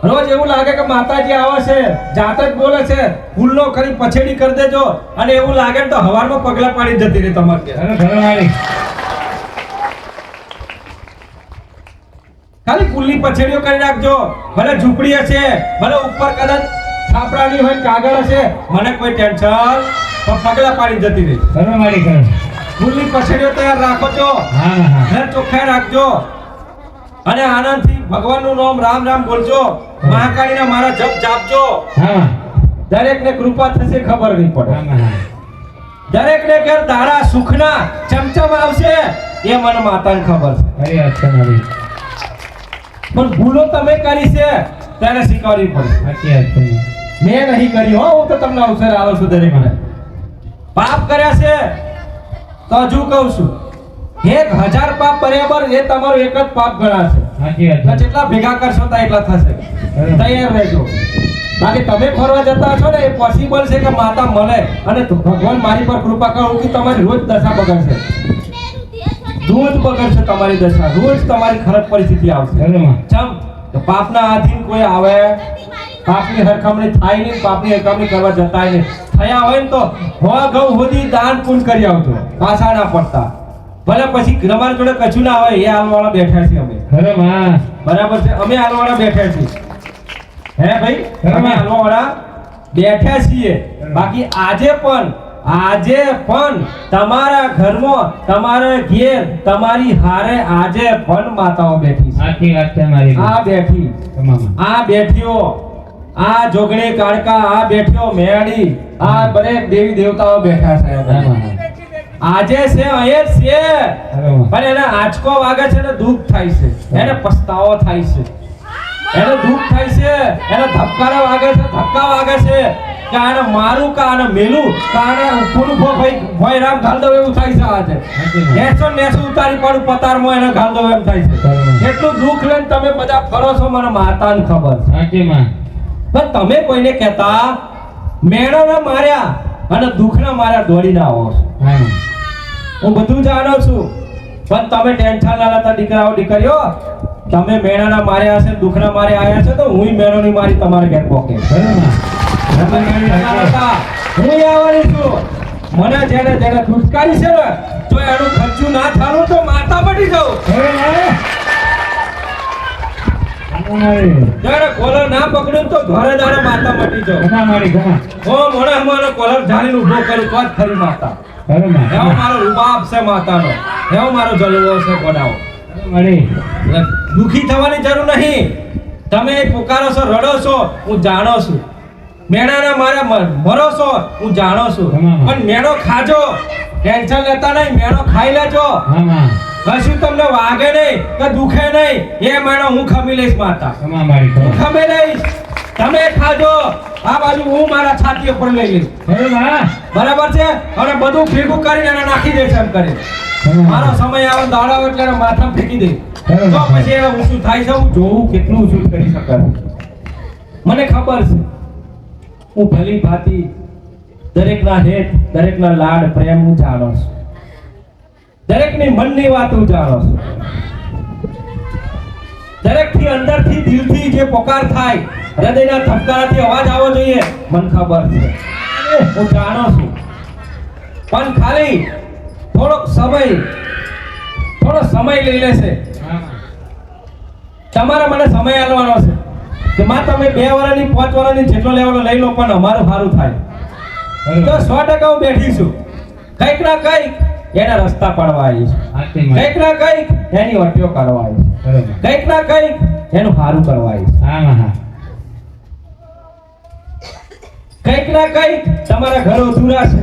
રોજ એવું લાગે કે માતાજી આવે છે જાત જ બોલે છે ફૂલનો કરી પછેડી કરી દેજો અને એવું લાગે ને તો હવારમાં પગલા પાડી જતી રહે તમારે મારી ખાલી ફૂલની પછેડીઓ કરી નાખજો ભલે ઝૂંપડી હશે ભલે ઉપર કદાચ છાપરાની હોય કાગળ હશે મને કોઈ ટેન્શન પણ પગલા પાડી જતી રહે બરોબર મારી ઘર ફૂલની પછેડીઓ તૈયાર રાખો છો હા ઘર ચોખ્ખાઈ રાખજો અને આનંદથી ભગવાનનું નામ રામ રામ બોલજો મહાકાળીના મારા જપ જાપજો હા દરેકને કૃપા થશે ખબર નહીં પડે હા દરેકને ઘેર દાડા સુખના ચમચમ આવશે એ મને માતાને ખબર છે અરે અચ્છા મારી પણ ભૂલો તમે કરી છે તેને સ્વીકારવી પડે સાચી વાત છે મેં નહીં કરી હો હું તો તમને અવસર આલો છું દરેકને પાપ કર્યા છે તો હજુ કહું છું 1000 પાપ બરાબર એ તમારું એક જ પાપ ગણાશે સાચી વાત તો જેટલા ભેગા કરશો તો એટલા થશે તૈયાર રહેજો બાકી તમે ફરવા જતા છો ને એ પોસિબલ છે કે માતા મળે અને ભગવાન મારી પર કૃપા કરો કે તમારી રોજ દશા બગડશે રોજ બગડશે તમારી દશા રોજ તમારી ખરાબ પરિસ્થિતિ આવશે ચમ તો પાપના આધીન કોઈ આવે પાપની હરખામણી થાય નહીં પાપની હરખામણી કરવા જતાય નહીં થયા હોય ને તો હો ગૌ હોદી દાન પુણ્ય કરી આવજો પાછા ના પડતા ભલે પછી તમારી જોડે કશું ના હોય એ હાલવાળા બેઠા છીએ અમે બરાબર છે અમે હાલવાળા બેઠા છીએ હે ભાઈ અમે હાલવાળા બેઠા છીએ બાકી આજે પણ તમારા ઘરમાં તમારા ઘેર તમારી હારે આજે પણ માતાઓ બેઠી છે સાચી વાત છે મારી આ બેઠી આ બેઠીઓ આ જોગણી કાળકા આ બેઠીઓ મેળી આ દરેક દેવી દેવતાઓ બેઠા છે આજે છે અહીંયા છે પણ એને આંચકો વાગે છે ને દુઃખ થાય છે એને પસ્તાવો થાય છે એને દુઃખ થાય છે એને ધબકારા વાગે છે ધક્કા વાગે છે કે આને મારું કે આને મેલું કે આને પૂરું ભાઈ રામ ઘાલ દઉં એવું થાય છે આજે નેસો ઉતારી પડું પતારમાં એને ઘાલ દઉં એમ થાય છે કેટલું દુઃખ લઈને તમે બધા ફરો છો મને માતાને ખબર સાચી માં પણ તમે કોઈને કહેતા મેળાના માર્યા અને દુઃખના માર્યા દોડીને આવો છો હું બધું જાણું છું પણ તમે ટેન્શન ના લેતા દીકરાઓ દીકરીઓ તમે મેળાના માર્યા હશે દુઃખના માર્યા આવ્યા છે તો હું મેળોની મારી તમારે ઘેર પોકે હું આવવાની છું મને જેને છુટકારી છે ને તો એનું ખર્ચું ના થાલું તો માતા મટી જાઉં જ્યારે કોલર ના પકડ્યું તો ઘરે દાડે માતા મટી જાઉં ઓ મને કોલર ઝાડીને ઊભો કર્યું તો જ ખરી માતા એવો મારો રૂબાબ છે માતાનો એવો મારો જલવો છે ગોડાઓ દુખી થવાની જરૂર નહીં તમે પુકારો છો રડો છો હું જાણો છું મેણાના મારા મરો છો હું જાણો છું પણ મેણો ખાજો ટેન્શન લેતા નહીં મેણો ખાઈ લેજો કશું તમને વાગે નહીં કે દુખે નહીં એ મેણો હું ખમી લઈશ માતા હું ખમી લઈશ તમે ખાજો આ બાજુ હું મારા છાતી ઉપર લઈ લઈશ બરાબર છે અને બધું ભેગું કરીને એને નાખી દઈશ એમ કરી મારો સમય આવે દાડા એટલે એને માથામાં ફેંકી દઈશ તો પછી એને ઊંચું થાય છે હું જોઉં કેટલું ઊંચું કરી શકાય મને ખબર છે હું ભલી ભાતી દરેકના હેત દરેકના લાડ પ્રેમ હું જાણો છું દરેકની મનની વાત હું જાણો છું દરેકથી અંદરથી દિલથી જે પોકાર થાય હૃદયના ધબકારાથી અવાજ આવવો જોઈએ મને ખબર છે હું જાણો છું પણ ખાલી થોડો સમય લઈ લેશે તમારે મને સમય આલવાનો છે કે માં તમે 2 વર્ષની 5 વર્ષની જેટલો લેવલો લઈ લો પણ અમારું સારું થાય તો 100% હું બેઠી છું કંઈક ના કંઈક એના રસ્તા પાડવા આવી છે. સાચી મારી. કંઈક ના કંઈક એની વટીઓ કરવા આવી છે. બરોબર. કંઈક ના કંઈક એનું સારું કરવા આવી છે. હા હા કંઈક ના કંઈક તમારા ઘરો અધૂરા છે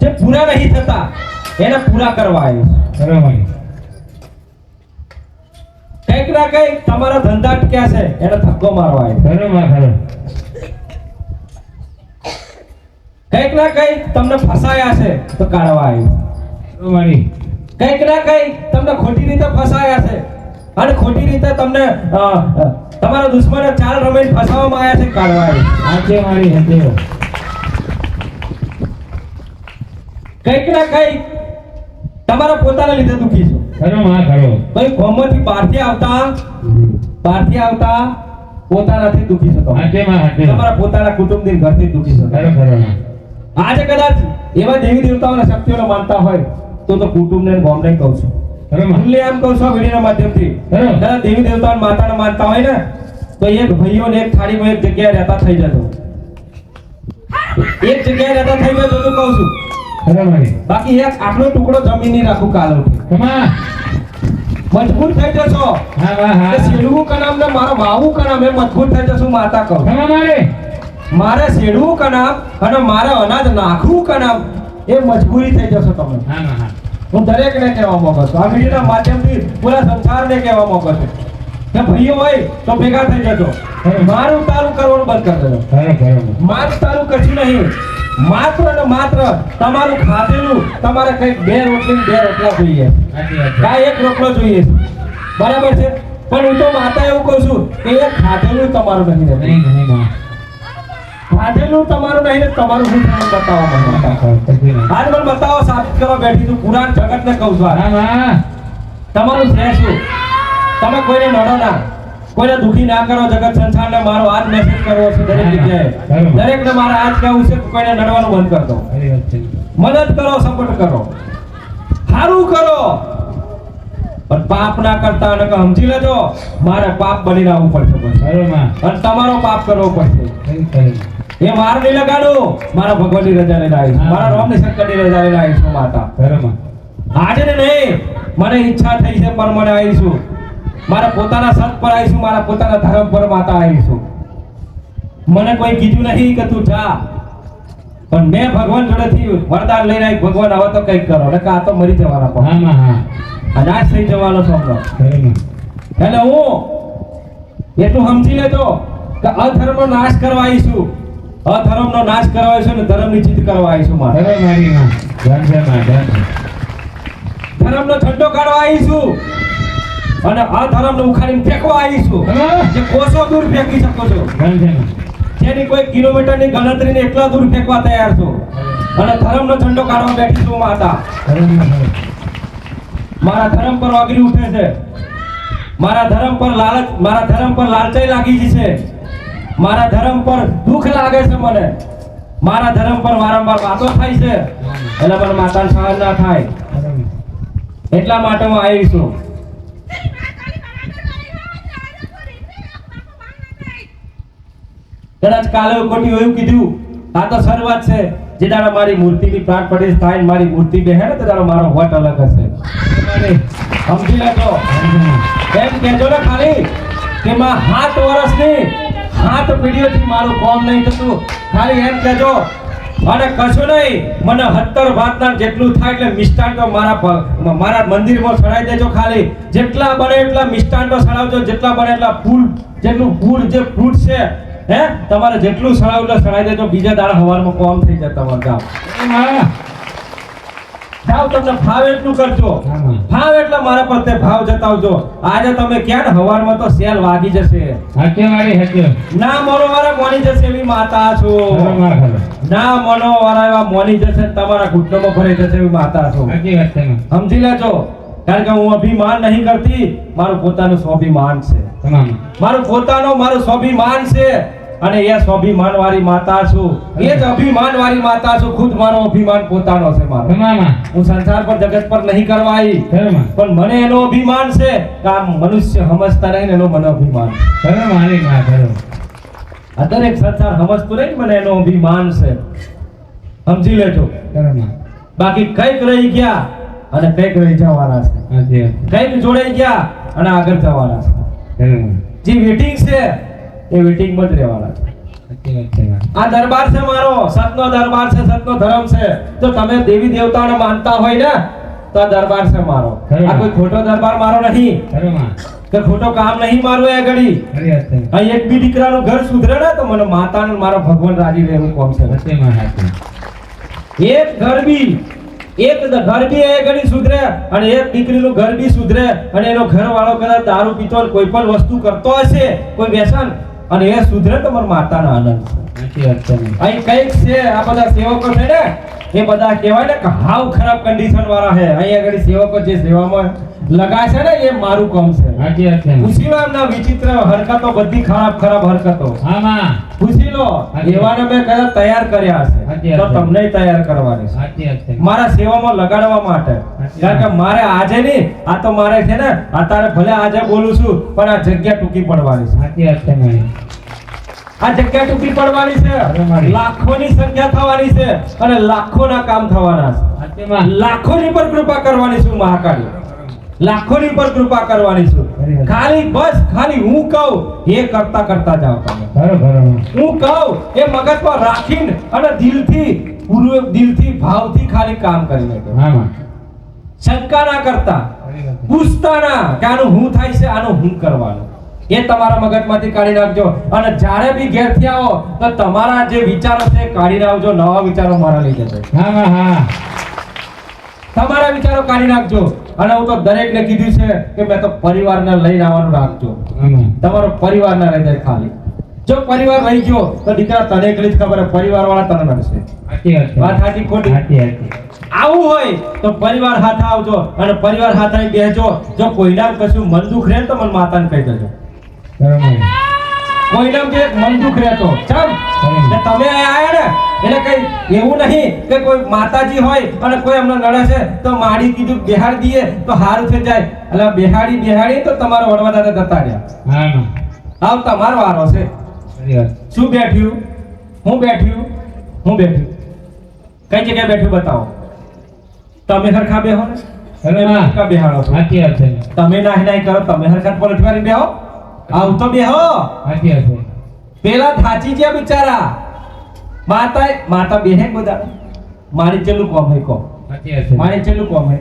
જે પૂરા નહીં થતા એને પૂરા કરવા આવી છે. બરોબર. કંઈક ના કંઈક તમારા ધંધા અટક્યા છે એને ધક્કો મારવા આવી છે. બરોબર ખરો. કંઈક ના કંઈક તમને ફસાયા છે તો કાઢવા આવી છે. બરોબર. કંઈક ના કંઈક તમને ખોટી રીતે ફસાયા છે અને ખોટી રીતે તમને તમારા દુશ્મને ચાલ રમીને ફસાવવામાં આવ્યા છે કાઢવા આવી છે. સાચી મારી સાચી. કંઈક ના કંઈક તમારા પોતાના લીધે દુખી છો. ખરો માં ખરો. ભાઈ ગામમાંથી બહારથી આવતા પોતાનાથી દુખી છો તમે. સાચી માં સાચી. તમારા પોતાના કુટુંબથી ઘરથી દુખી છો. ખરો ખરો માં. આજે કદાચ એવા દેવી દેવતાઓના શક્તિઓને માનતા હોય તો કુટુંબને અને ગામને કહું છું. ખરો માં. ખુલ્લે આમ કહું છું આ વિડીયોના માધ્યમથી. ખરો. કદાચ દેવી દેવતાઓને માતાને માનતા હોય ને તો એક ભાઈઓને એક થાળીમાં એક જગ્યાએ રહેતા થઈ જતો. એક જગ્યાએ રહેતા થઈ જતો તો કહું છું. ખરો મારી. બાકી એક આટલો ટુકડો જમીનની રાખું કાલો કમા. મજબૂત થઈ જશો. હા હા કે હા. શેડવું કનામ ને મારો વાવું કનામ એ મજબૂત થઈ જશું માતા કહું. ખરો મારી. મારે શેડવું કનામ અને મારે અનાજ નાખવું કનામ એ મજબૂરી થઈ જશો તમે. હા હા હા. હું દરેકને કહેવા માંગુ છું આ વિડીયોના માધ્યમથી પૂરા સંસારને કહેવા માંગુ છું કે ભાઈઓ હોય તો ભેગા થઈ જજો. મારું તારું કરવાનું બંધ કરી દેજો. ખરો ખરો. મારું તારું કશું નહીં. માત્ર ને માત્ર તમારું ખાધેલું તમારે કંઈક બે રોટલા જોઈએ. સાચી વાત છે. કાંઈ એક રોટલો જોઈએ બરાબર છે પણ હું તો માતા એવું કહું છું કે એ ખાધેલું તમારું નહીં રહેતું. નહીં નહીં માં. ખાધેલું તમારું નહીં ને તમારું શું થયું બતાવો મને. કશું નહીં. આજ મને બતાવો સાબિત કરવા બેઠી છું પુરાણ જગતને કહું છું આ. હા માં. તમારું છે શું? તમે કોઈને નડો ના કોઈને દુખી ના કરો. જગત સંસારને મારો આજ મેસેજ કરવો છે દરેક જગ્યાએ. દરેકને મારે આજ કહેવું છે કે કોઈને નડવાનું બંધ કરી દો. ખરી વાત છે. મદદ કરો સપોર્ટ કરો સારું કરો પણ પાપ ના કરતા અને સમજી લેજો મારે પાપ બની આવવું પડશે પછી. ખરો માં. અને તમારો પાપ કરવો પડશે. ખરી ખરી. એ માર નહીં લગાડું મારા ભગવાનની રજા લઈને આવીશ. હા. મારા રામની શંકરની રજા લઈને આવીશ હું માતા. ખરો માં. આજે ને નહીં મને ઈચ્છા થઈ છે પર મને આવીશું. મારા પોતાના સત પર આવીશું. મારા પોતાના ધર્મ પર માતા આવીશું. મને કોઈ કીધું નહીં કે તું જા પણ મેં ભગવાન જોડેથી વરદાન લઈને આવી ભગવાન હવે તો કંઈક કરો ને આ તો મરી જવાના પણ હા માં હા. અનાજ થઈ જવાનો છોકરો. ખરો માં. એટલે હું એટલું સમજી લેજો કે અધર્મનો નાશ કરવા આવીશું. અધર્મનો નાશ કરવા આવીશું ને ધર્મની જીત કરવા આવીશું. મારે ખરો મારી માં. ધન છે માં ધન છે. ધર્મનો ઝંડો કાઢવા આવીશું અને અધર્મને ઉખાડીને ફેંકવા આવીશું. ખરો. જે કોસો દૂર ફેંકી શકો છો ધન છે માં. જેની કોઈ કિલોમીટરની ગણતરીને એટલા દૂર ફેંકવા તૈયાર છો અને ધર્મનો ઝંડો કાઢવા બેઠી છું માતા. ખરો માં ખરો. મારા ધર્મ પર વાગરી ઉઠે છે. મારા ધર્મ પર લાલચાઈ લાગી છે. મારા ધર્મ પર દુઃખ લાગે છે મને. મારા ધર્મ પર વારંવાર વાતો થાય છે એટલે મને માતાને સહન ના થાય. ખરો માં. એટલા માટે હું આવી છું. કદાચ કાલે કોટી એવું કીધું આ તો શરૂઆત છે. જે દાડા મારી મૂર્તિની પ્રાણ પ્રતિષ્ઠા થાય ને મારી મૂર્તિ બેહે ને તે દાડો મારો વટ અલગ હશે. સમજી લેજો. એમ કહેજો ને ખાલી કે માં 7 વર્ષની 7 પેઢીઓથી મારું કામ નહીં થતું. ખાલી એમ કહેજો અને કશું નહીં મને 17 ભાતના જેટલું થાય એટલે મિષ્ટાન તો મારા મંદિરમાં ચડાવી દેજો. ખાલી જેટલા બને એટલા મિષ્ટાન તો ચડાવજો. જેટલા બને એટલા જેટલું ફૂલ જે ફ્રૂટ છે હે તમારે જેટલું સળાવું એટલે સળાઈ દેજો. બીજા દાડા હવારમાં કોમ થઈ જાય તમારું ગામ. જાવ તમને ભાવ એટલું કરજો. ભાવ એટલે મારા પર તે ભાવ જતાવજો. આજે તમે ક્યાં હવારમાં તો સેલ વાગી જશે. હાચે મારી હાચે. ના મનો વાળા મોની જશે એવી માતા છો. ખરો માં ખરો. ના મનો વાળા એવા મોની જશે તમારા ઘૂંટણમાં ભરાઈ જશે એવી માતા છો. સાચી વાત છે માં. સમજી લેજો. કારણ કે હું અભિમાન નહીં કરતી. મારું પોતાનું સ્વાભિમાન છે. તમામ. મારું સ્વાભિમાન છે અને એ સ્વાભિમાન વાળી માતા છું. એ જ અભિમાન વાળી માતા છું. ખુદ મારો અભિમાન પોતાનો છે મારો. તમામ. હું સંસાર પર જગત પર નહીં કરવા આવી ખરો માં. પણ મને એનો અભિમાન છે કે આ મનુષ્ય સમજતા નહીં ને એનો મને અભિમાન. ખરો મારી માં ખરો. આ દરેક સંસાર સમજતું નહીં મને એનો અભિમાન છે. સમજી લેજો. ખરો માં. બાકી કઈક રહી ગયા અને કંઈક રહી જવાના છે, સાચી વાત કંઈક જોડાઈ ગયા અને આગળ જવાના છે. ખરું માં. જે વેટિંગ છે એ વેટિંગમાં જ રહેવાના છે. સાચી વાત છે માં. આ દરબાર છે મારો, સતનો દરબાર છે, સતનો ધર્મ છે. તો તમે દેવી દેવતાઓને માનતા હોય ને તો આ દરબાર છે મારો. ખરું. આ કોઈ ખોટો દરબાર મારો નહીં ખરું માં. કે ખોટો કામ નહીં મારું એ ઘડી. ખરી વાત છે. અહીં એક બી દીકરાનું ઘર સુધરે ને તો મને માતાનું મારો ભગવાન રાજી રહેવું કોમ છે. સાચી માં સાચી. એક ઘર બી એ ઘડી સુધરે અને એક દીકરીનું ઘર બી સુધરે અને એનો ઘરવાળો કદાચ દારૂ પીતો હોય, કોઈ પણ વસ્તુ કરતો હશે, કોઈ વ્યસન, અને એ સુધરે તો મારા માતાનો આનંદ છે. સાચી વાત છે માં. અહીં કઈક છે આ બધા સેવકો છે ને એ બધા કહેવાય ને કે હાવ ખરાબ કન્ડિશન વાળા છે. અહીં આગળ સેવકો જે સેવામાં લગાય છે ને એ મારું કામ છે. સાચી વાત છે માં. પૂછી લો એમના વિચિત્ર હરકતો, બધી ખરાબ હરકતો હા માં. પૂછી લો. એવાને મેં કદાચ તૈયાર કર્યા સાચી છે વાત તો છે. તમને તૈયાર કરવાની છે સાચી વાત છે. મારા સેવામાં લગાડવા માટે. સાચી કારણ કે મારે આજે નહીં, આ તો મારે છે ને અત્યારે ભલે આજે બોલું છું પણ આ જગ્યા ટૂંકી પડવાની છે. સાચી વાત છે માં. આ જગ્યા ટૂંકી પડવાની છે, લાખોની સંખ્યા થવાની છે અને લાખોના કામ થવાના છે. સાચી માં. લાખોની પર કૃપા કરવાની છું મહાકાળી, લાખોની પર કૃપા કરવાની છું. ખાલી હું કહું એ કરતા જાઓ તમે. ખરું ખરું માં. હું કહું એ મગજમાં રાખીને અને દિલથી ભાવથી ખાલી કામ કરી નાખો. હા માં. શંકા ના કરતા, ખરી વાત છે. પૂછતા ના કે આનું હું થાય છે, આનું હું કરવાનું, એ તમારા મગજમાંથી કાઢી નાખજો. અને જ્યારે બી ઘેરથી આવો તો તમારા જે વિચારો છે કાઢી નાખજો, નવા વિચારો મારા લઈ જજો. હા માં. હા. તમારા વિચારો કાઢી નાખજો. અને હું તો દરેકને કીધું છે કે મેં તો પરિવારને લઈને આવવાનું રાખજો. હા માં. તમારો પરિવાર ના રહી જાય ખાલી. જો પરિવાર રહી ગયો તો દીકરા તને એકલી જ ખબર, પરિવાર વાળા તને નડશે. સાચી વાત છે. વાત સાચી ખોટી? સાચી સાચી. આવું હોય તો પરિવાર હાથે આવજો અને પરિવાર હાથે અહીં બેસજો. જો કોઈના કશું મન દુખ રહે ને તો મને માતાને કહી દેજો. ખરું માં. કોઈના જે મન દુખ રહેતો ચમ ને તમે અહીં આયા ને એટલે કઈ એવું નહીં કે કોઈ માતાજી હોય અને કોઈ અમને નડે છે તો માડી કીધું બેહાડી દઈએ તો હારું થઈ જાય. એટલે બેહાડી તો તમારો વડવા દાદા જતા રહ્યા. હા માં. આવ તમારો વારો છે. ખરી વાત. શું બેઠ્યું? હું બેઠ્યું કઈ જગ્યાએ બેઠું બતાવો. તમે હરખા બેહો ને, ખરું માં. હરખા બેહાડો છો. સાચી વાત છે. તમે નાહી કરો, તમે હરખા પલટવારી બેહો. આવ તો બેહો. સાચી વાત છે. પેલા થાચી ગયા બિચારા. માતા બેહે બધા. મારી ચેલું કોમ હે કો. સાચી વાત છે. મારી ચેલું કોમ હે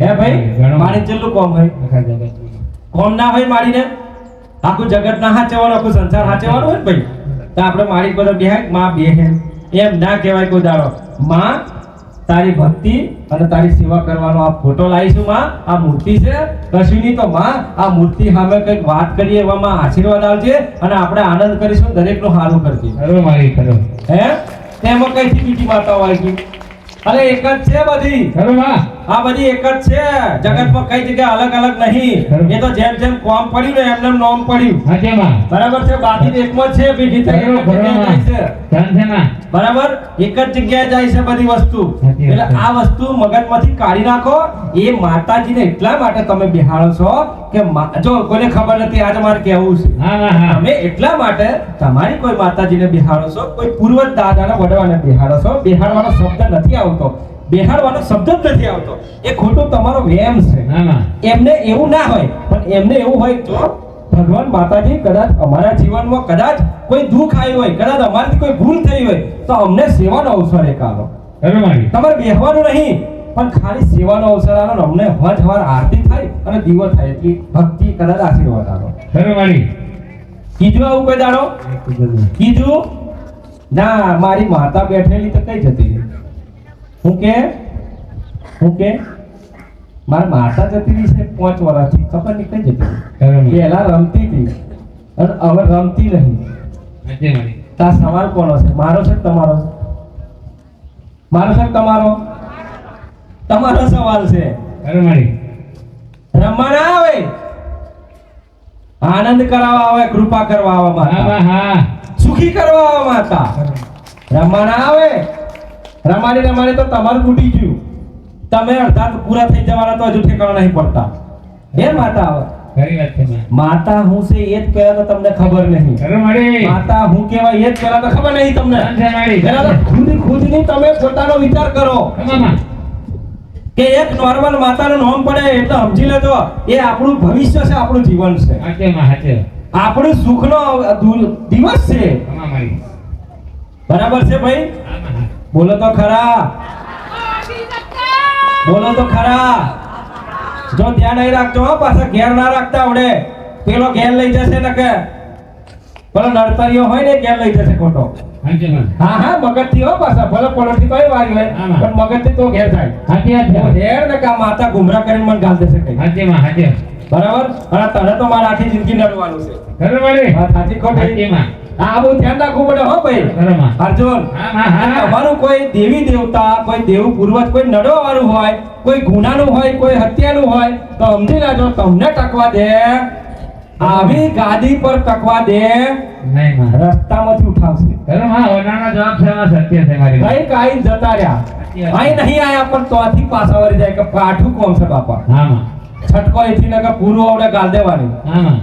હે ભાઈ, મારી ચેલું કોમ હે. આખા જગતમાં. કોમ ના હોય મારીને આખું જગત ના હાચવાનું, આખું સંસાર હાચવાનું હોય ને ભાઈ. તો આપણે મારી બધા બેહે, માં બેહે એમ ના કહેવાય કોઈ દાડો. માં તારી ભક્તિ અને તારી સેવા કરવાનો આ ફોટો લાવીશું માં, આ મૂર્તિ છે કશું નહીં તો માં આ મૂર્તિ સામે કંઈક વાત કરીએ એવામાં આશીર્વાદ આવજે અને આપણે આનંદ કરીશું, દરેકનું સારું કરજે. ખરું મારી ખરું. હે તેમાં કઈથી બીજી માતાઓ આવી ગઈ? અરે એક જ છે બધી. ખરું માં. આ બધી એક જ છે. જગતમાં કઈ જગ્યા અલગ નહીં. એ તો જેમ કોમ પડ્યું ને એમને નામ પડ્યું. સાચી માં. બરાબર છે. બાકી એકમાં છે ભેગી થઈ એક જ જગ્યાએ જાય છે. ધ્યાન છે માં. બરાબર એક જ જગ્યાએ જાય છે બધી વસ્તુ. સાચી વાત એટલે આ વસ્તુ મગજમાંથી કાઢી નાખો. એ માતાજીને એટલા માટે તમે બિહાડો છો કે જો કોઈને ખબર નથી, આજે મારે કહેવું છે. હા. તમે એટલા માટે તમારી કોઈ માતાજીને બિહાડો છો, કોઈ પૂર્વજ દાદાને વડવાને બિહાડો છો. બિહાડવાનો શબ્દ નથી આવતો, બેહાડવાનો શબ્દ જ નથી આવતો. એ ખોટું તમારો વેમ છે. હા માં. એમને એવું ના હોય, પણ એમને એવું હોય જો ભગવાન માતાજી કદાચ અમારા જીવનમાં કદાચ કોઈ દુઃખ આવ્યું હોય, કદાચ અમારાથી કોઈ ભૂલ થઈ હોય તો અમને સેવાનો અવસર એક આલો. ખરું મારી. તમારે બેહવાનું નહીં પણ ખાલી સેવાનો અવસર આલો ને અમને હવાર આરતી થાય અને દીવો થાય એટલી ભક્તિ કદાચ આશીર્વાદ આલો. ખરું મારી. કીધું આવું કોઈ દાડો? કીધું ના. મારી માતા બેઠેલી તો કઈ જતી રહી? હું કે મારી માતા જતી રહી છે 5 વર્ષથી, ખબર નહીં કઈ જતી રહી. ખરું મારી. પહેલા રમતી હતી અને હવે રમતી નહીં. સાચી મારી. તા સવાલ કોનો છે? મારો છે કે તમારો? મારો છે કે તમારો? તમારો સવાલ છે. ખરું મારી. રમવા ના આવે, આનંદ કરાવવા આવે, કૃપા કરવા આવે હા માતા, માં. હા. સુખી કરવા આવે માતા. રમવા ના આવે. રમાડી તો તમારું તૂટી ગયું. તમે અડધા પૂરા થઈ જવાના તો હજુ ઠેકાણા નહીં પડતા. એ માતા આવે. ખરી વાત છે માં. માતા હું છે એ જ પહેલા તો તમને ખબર નહીં. ખરું મારી. માતા હું કહેવાય એ જ પહેલા તો ખબર નહીં તમને. ધ્યાન છે મારી. પહેલા તો ખુદની તમે પોતાનો વિચાર કરો ખરું માં. કે એક નોર્મલ માતાનું નામ પડે એટલે સમજી લેજો એ આપણું ભવિષ્ય છે, આપણું જીવન છે, હાચે માં હાચે આપણું સુખનો દિવસ છે. ખમા મારી બરાબર છે ભાઈ? આમાં હા. બોલો તો ખરા, બોલો તો ખરા. જો ધ્યાન નહીં રાખજો હો, પાછા ઘેર ના રાખતા આવડે. પેલો ઘેર લઈ જશે ને કે પેલો નડતરીઓ હોય ને ઘેર લઈ જશે ખોટો. હાચે માં હા હા, મગજથી હો, પાછા ભલે પડોશી તોય વારી હોય આમાં. પણ મગજથી તો ઘેર થાય. હાચે હાચે ઘેર ને કા માતા ગુમરા કરીને મને ગાલ દેશે કઈ. હાચે માં હાચે બરાબર? અને તને તો મારે આખી જિંદગી નડવાનું છે. ખરું મારી વાત સાચી ખોટી? હાચે માં આ બહુ ધ્યાન રાખવું પડે હો ભાઈ. ખરું માં અર્જુન, હા હા હા તમારું કોઈ દેવી દેવતા, કોઈ દેવ પૂર્વજ, કોઈ નડવાવાળું હોય, કોઈ ગુનાનું હોય, કોઈ હત્યાનું હોય તો સમજી લેજો તમને ટકવા દે, આવી ગાદી પર ટકવા દે, નહીં માં રસ્તામાંથી ઉઠાવશે. ખરું માં ઓનાનો જવાબ છે માં સત્ય છે મારી ભાઈ કાઈ જતા રહ્યા, અહીં નહીં આયા પણ તોથી પાછા વળી જાય કે પાઠું કોમ છે બાપા. હા માં છટકો એથી ને કે પૂરું આવડે ગાલ દેવાની. હા માં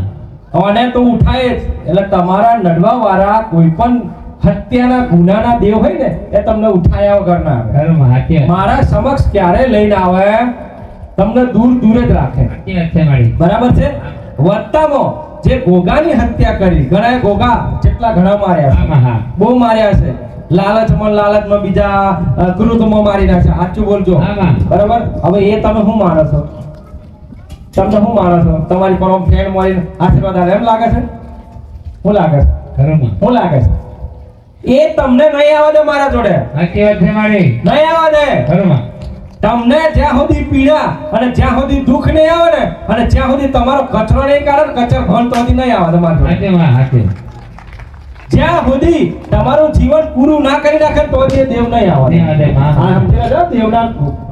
અને તો ઉઠાય જ. એટલે તમારા નડવા વાળા કોઈ પણ હત્યાના ગુનાના દેવ હોય ને એ તમને ઉઠાયા વગર ના આવે. ખરું માં હાચે મારા સમક્ષ ક્યારે લઈને આવે, તમને દૂર દૂર જ રાખે. હાચે હાચે મારી બરાબર છે? વત્તામાં જે ગોગાની હત્યા કરી, ઘણા ગોગા જેટલા ઘણા માર્યા છે, આમાં હા બહુ માર્યા છે. લાલચમાં બીજા ક્રોધમાં મારી નાખ્યા. સાચું બોલજો. આમાં. બરાબર? હવે એ તમે શું માનો છો? તમને શું માનો છો? તમારી પર ફ્રેન્ડ મળીને આશીર્વાદ આલે એમ લાગે છે? શું લાગે છે? ખરું માં શું લાગે છે? એ તમને નહીં આવવા દે મારા જોડે, હાચી વાત છે મારી નહીં આવવા દે. ખરું માં તમને જ્યાં સુધી પીડા અને જ્યાં સુધી દુઃખ નહીં આવે ને, અને જ્યાં સુધી તમારો કચરો નહીં કાઢે, કચર ભણ તો નહીં આવે તમારા જોડે. હાચે માં હાચે જ્યાં સુધી તમારું જીવન પૂરું ના કરી નાખે તો એ દેવ નહીં આવે. નહીં આવે, હા. આ સમજી લેજો. દેવના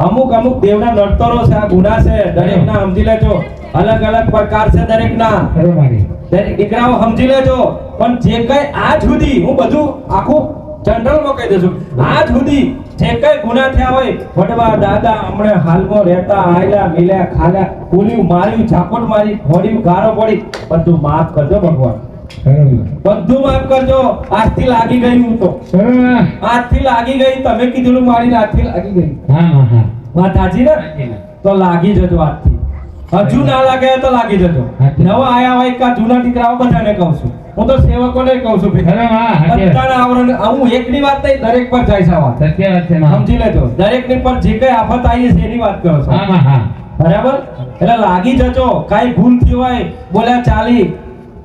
અમુક દેવના નડતરો છે, આ ગુના છે, દરેકના સમજી લેજો. અલગ અલગ પ્રકાર છે દરેકના. ખરું મારી દરેક દીકરાઓ સમજી લેજો. પણ જે કઈ આજ સુધી, હું બધું આખું જનરલમાં કહી દઉં છું, આજ સુધી જે કઈ ગુના થયા હોય, વડવા દાદા હમણે હાલમાં રહેતા આયલા મિલ્યા ખાલ્યા, કોલ્યું માર્યું, ઝાપટ મારી, ઘોડ્યું, ગારો પડી, બધું માફ કરજો ભગવાન. ખરું માં બધું માફ કરજો. આજથી લાગી ગયું તો ખરું માં આજથી લાગી ગઈ. તમે કીધેલું મારીને આજથી લાગી ગઈ. હા માં હા વાત સાચી ને? હાચે માં તો લાગી જજો આજથી. હજુ ના લાગે તો લાગી જજો. હાચી. નવા આયા હોય કા જૂના દીકરાઓ બધાને કહું છું, હું તો સેવકોને કહું છું ભાઈ. ખરું માં હાચે બધાના આવરણ, હું એકની વાત નહીં, દરેક પર જાય છે આ વાત. સત્ય વાત છે માં સમજી લેજો. દરેકની પર જે કઈ આફત આવી છે એની વાત કરો છો. હા માં હા બરાબર? એટલે લાગી જજો. કાઈ ભૂલ થઈ હોય, બોલ્યા ચાલી,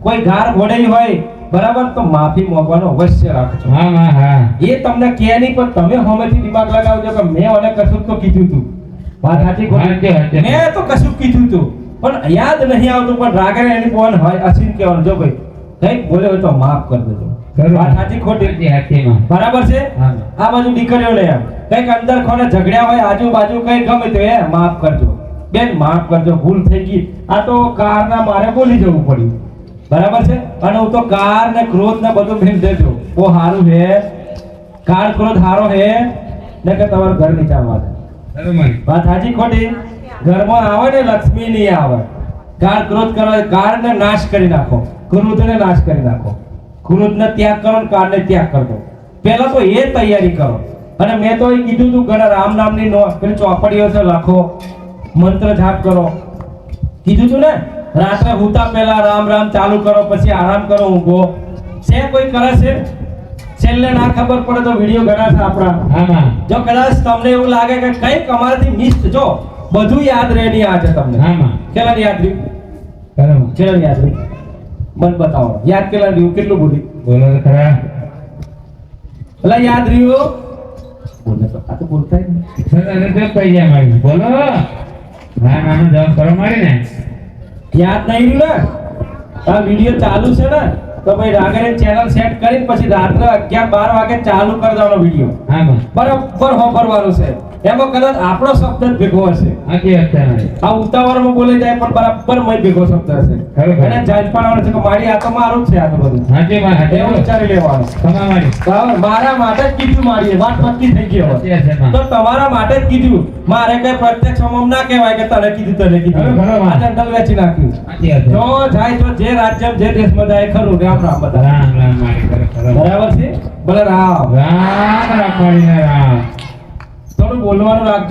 કોઈ ગાર ઘોડાઈ હોય, બરાબર, તો માફી માંગવાનો અવશ્ય રાખજો. હા માં હા એ તમને કહે નહીં પણ તમે હમેથી દિમાગ લગાવજો કે મેં મને કશું તો કીધું તું. વાત સાચી ખોટી? હાચે હાચે મેં તો કશું કીધું તું પણ યાદ નહીં આવતું, પણ રાગે એની ફોન હોય અસીન કહેવાનું, જો ભાઈ કંઈક બોલે હોય તો માફ કરી દેજો. ખરું. વાત સાચી ખોટી? હાચે હાચે માં બરાબર છે? હા. આ બાજુ દીકરીઓ ને એમ કંઈક અંદર ખોને ઝઘડ્યા હોય, આજુબાજુ કંઈ ગમે તો એ માફ કરજો બેન, માફ કરજો, ભૂલ થઈ ગઈ. આ તો કારના મારે બોલી જવું પડ્યું. બરાબર છે? અને હું તો કાર ને ક્રોધ ને બધું ભેળ દેજો. ઓ હારું હે, કાર ક્રોધ હારો હે ને કે તમારું ઘર નીચાડવા દે. ખરું મારી વાત સાચી ખોટી? ઘરમાં આવે ને લક્ષ્મી નહીં આવે. કાર ક્રોધ કરો, કાર ને નાશ કરી નાખો, ક્રોધ ને નાશ કરી નાખો. ક્રોધ ને ત્યાગ કરો ને કાર ને ત્યાગ કરી દો. પહેલા તો એ તૈયારી કરો. અને મેં તો એ કીધું તું ઘણા રામ નામની પેલી ચોપડીઓ છે, લખો, મંત્ર જાપ કરો. કીધું તું ને? રાત્રે હુતા પહેલા રામ રામ ચાલુ કરો, પછી આરામ કરો, ઊંઘો. છે કોઈ કરે છે? છેલ્લે ના ખબર પડે તો વિડીયો ઘણા છે આપણા. હા માં જો કદાચ તમને એવું લાગે કે કંઈક અમારાથી મિસ, જો બધું યાદ રહે નહીં આજે તમને. હા માં કેટલા યાદ રહ્યું? ખરું માં કેટલા યાદ રહ્યું? મને બતાવો યાદ કેટલા રહ્યું, કેટલું બોલી? બોલો તો ખરા એટલે યાદ રહ્યું? બોલે તો આ તો બોલતા જ નહીં. સર તો કહી જાય મારી બોલો હા નાનો જવાબ કરો મારી ને યાદ નહીં રહ્યું ને? આ વિડીયો ચાલુ છે ને તો ભાઈ રાગરે ચેનલ સેટ કરીને પછી રાત્રે 11-12 વાગે ચાલુ કરી દેવાનો વિડીયો. હા માં બરાબર હોભરવાનું છે. એમાં કદાચ આપણો શબ્દ જ ભેગો હશે. હાચી વાત છે મારી આ ઉતાવળમાં બોલી જાય પણ બરાબર મય ભેગો શબ્દ હશે. ખરું. એને જાણ પાડવાનું છે કે મારી આ તો મારું જ છે, આ તો બધું હાચી માં હાચી એવું વિચારી લેવાનું. ખમા મારી બરાબર? મારા માટે જ કીધું, મારી વાત પક્કી થઈ ગઈ હવે. સાચી વાત છે માં તો તમારા માટે જ કીધું. મારે કઈ પ્રત્યક્ષ સમમ ના કહેવાય કે તને કીધું તને કીધું. બરાબર. આ જંગલ વેચી નાખ્યું. સાચી વાત છે જો જાય તો જે રાજ્ય જે દેશમાં જાય ખરું. રામ રામ બધા. રામ રામ મારી ખરું બરાબર છે? બોલે રામ. રામ રામ મારી ને રામ થોડું બોલવાનું રાખજો.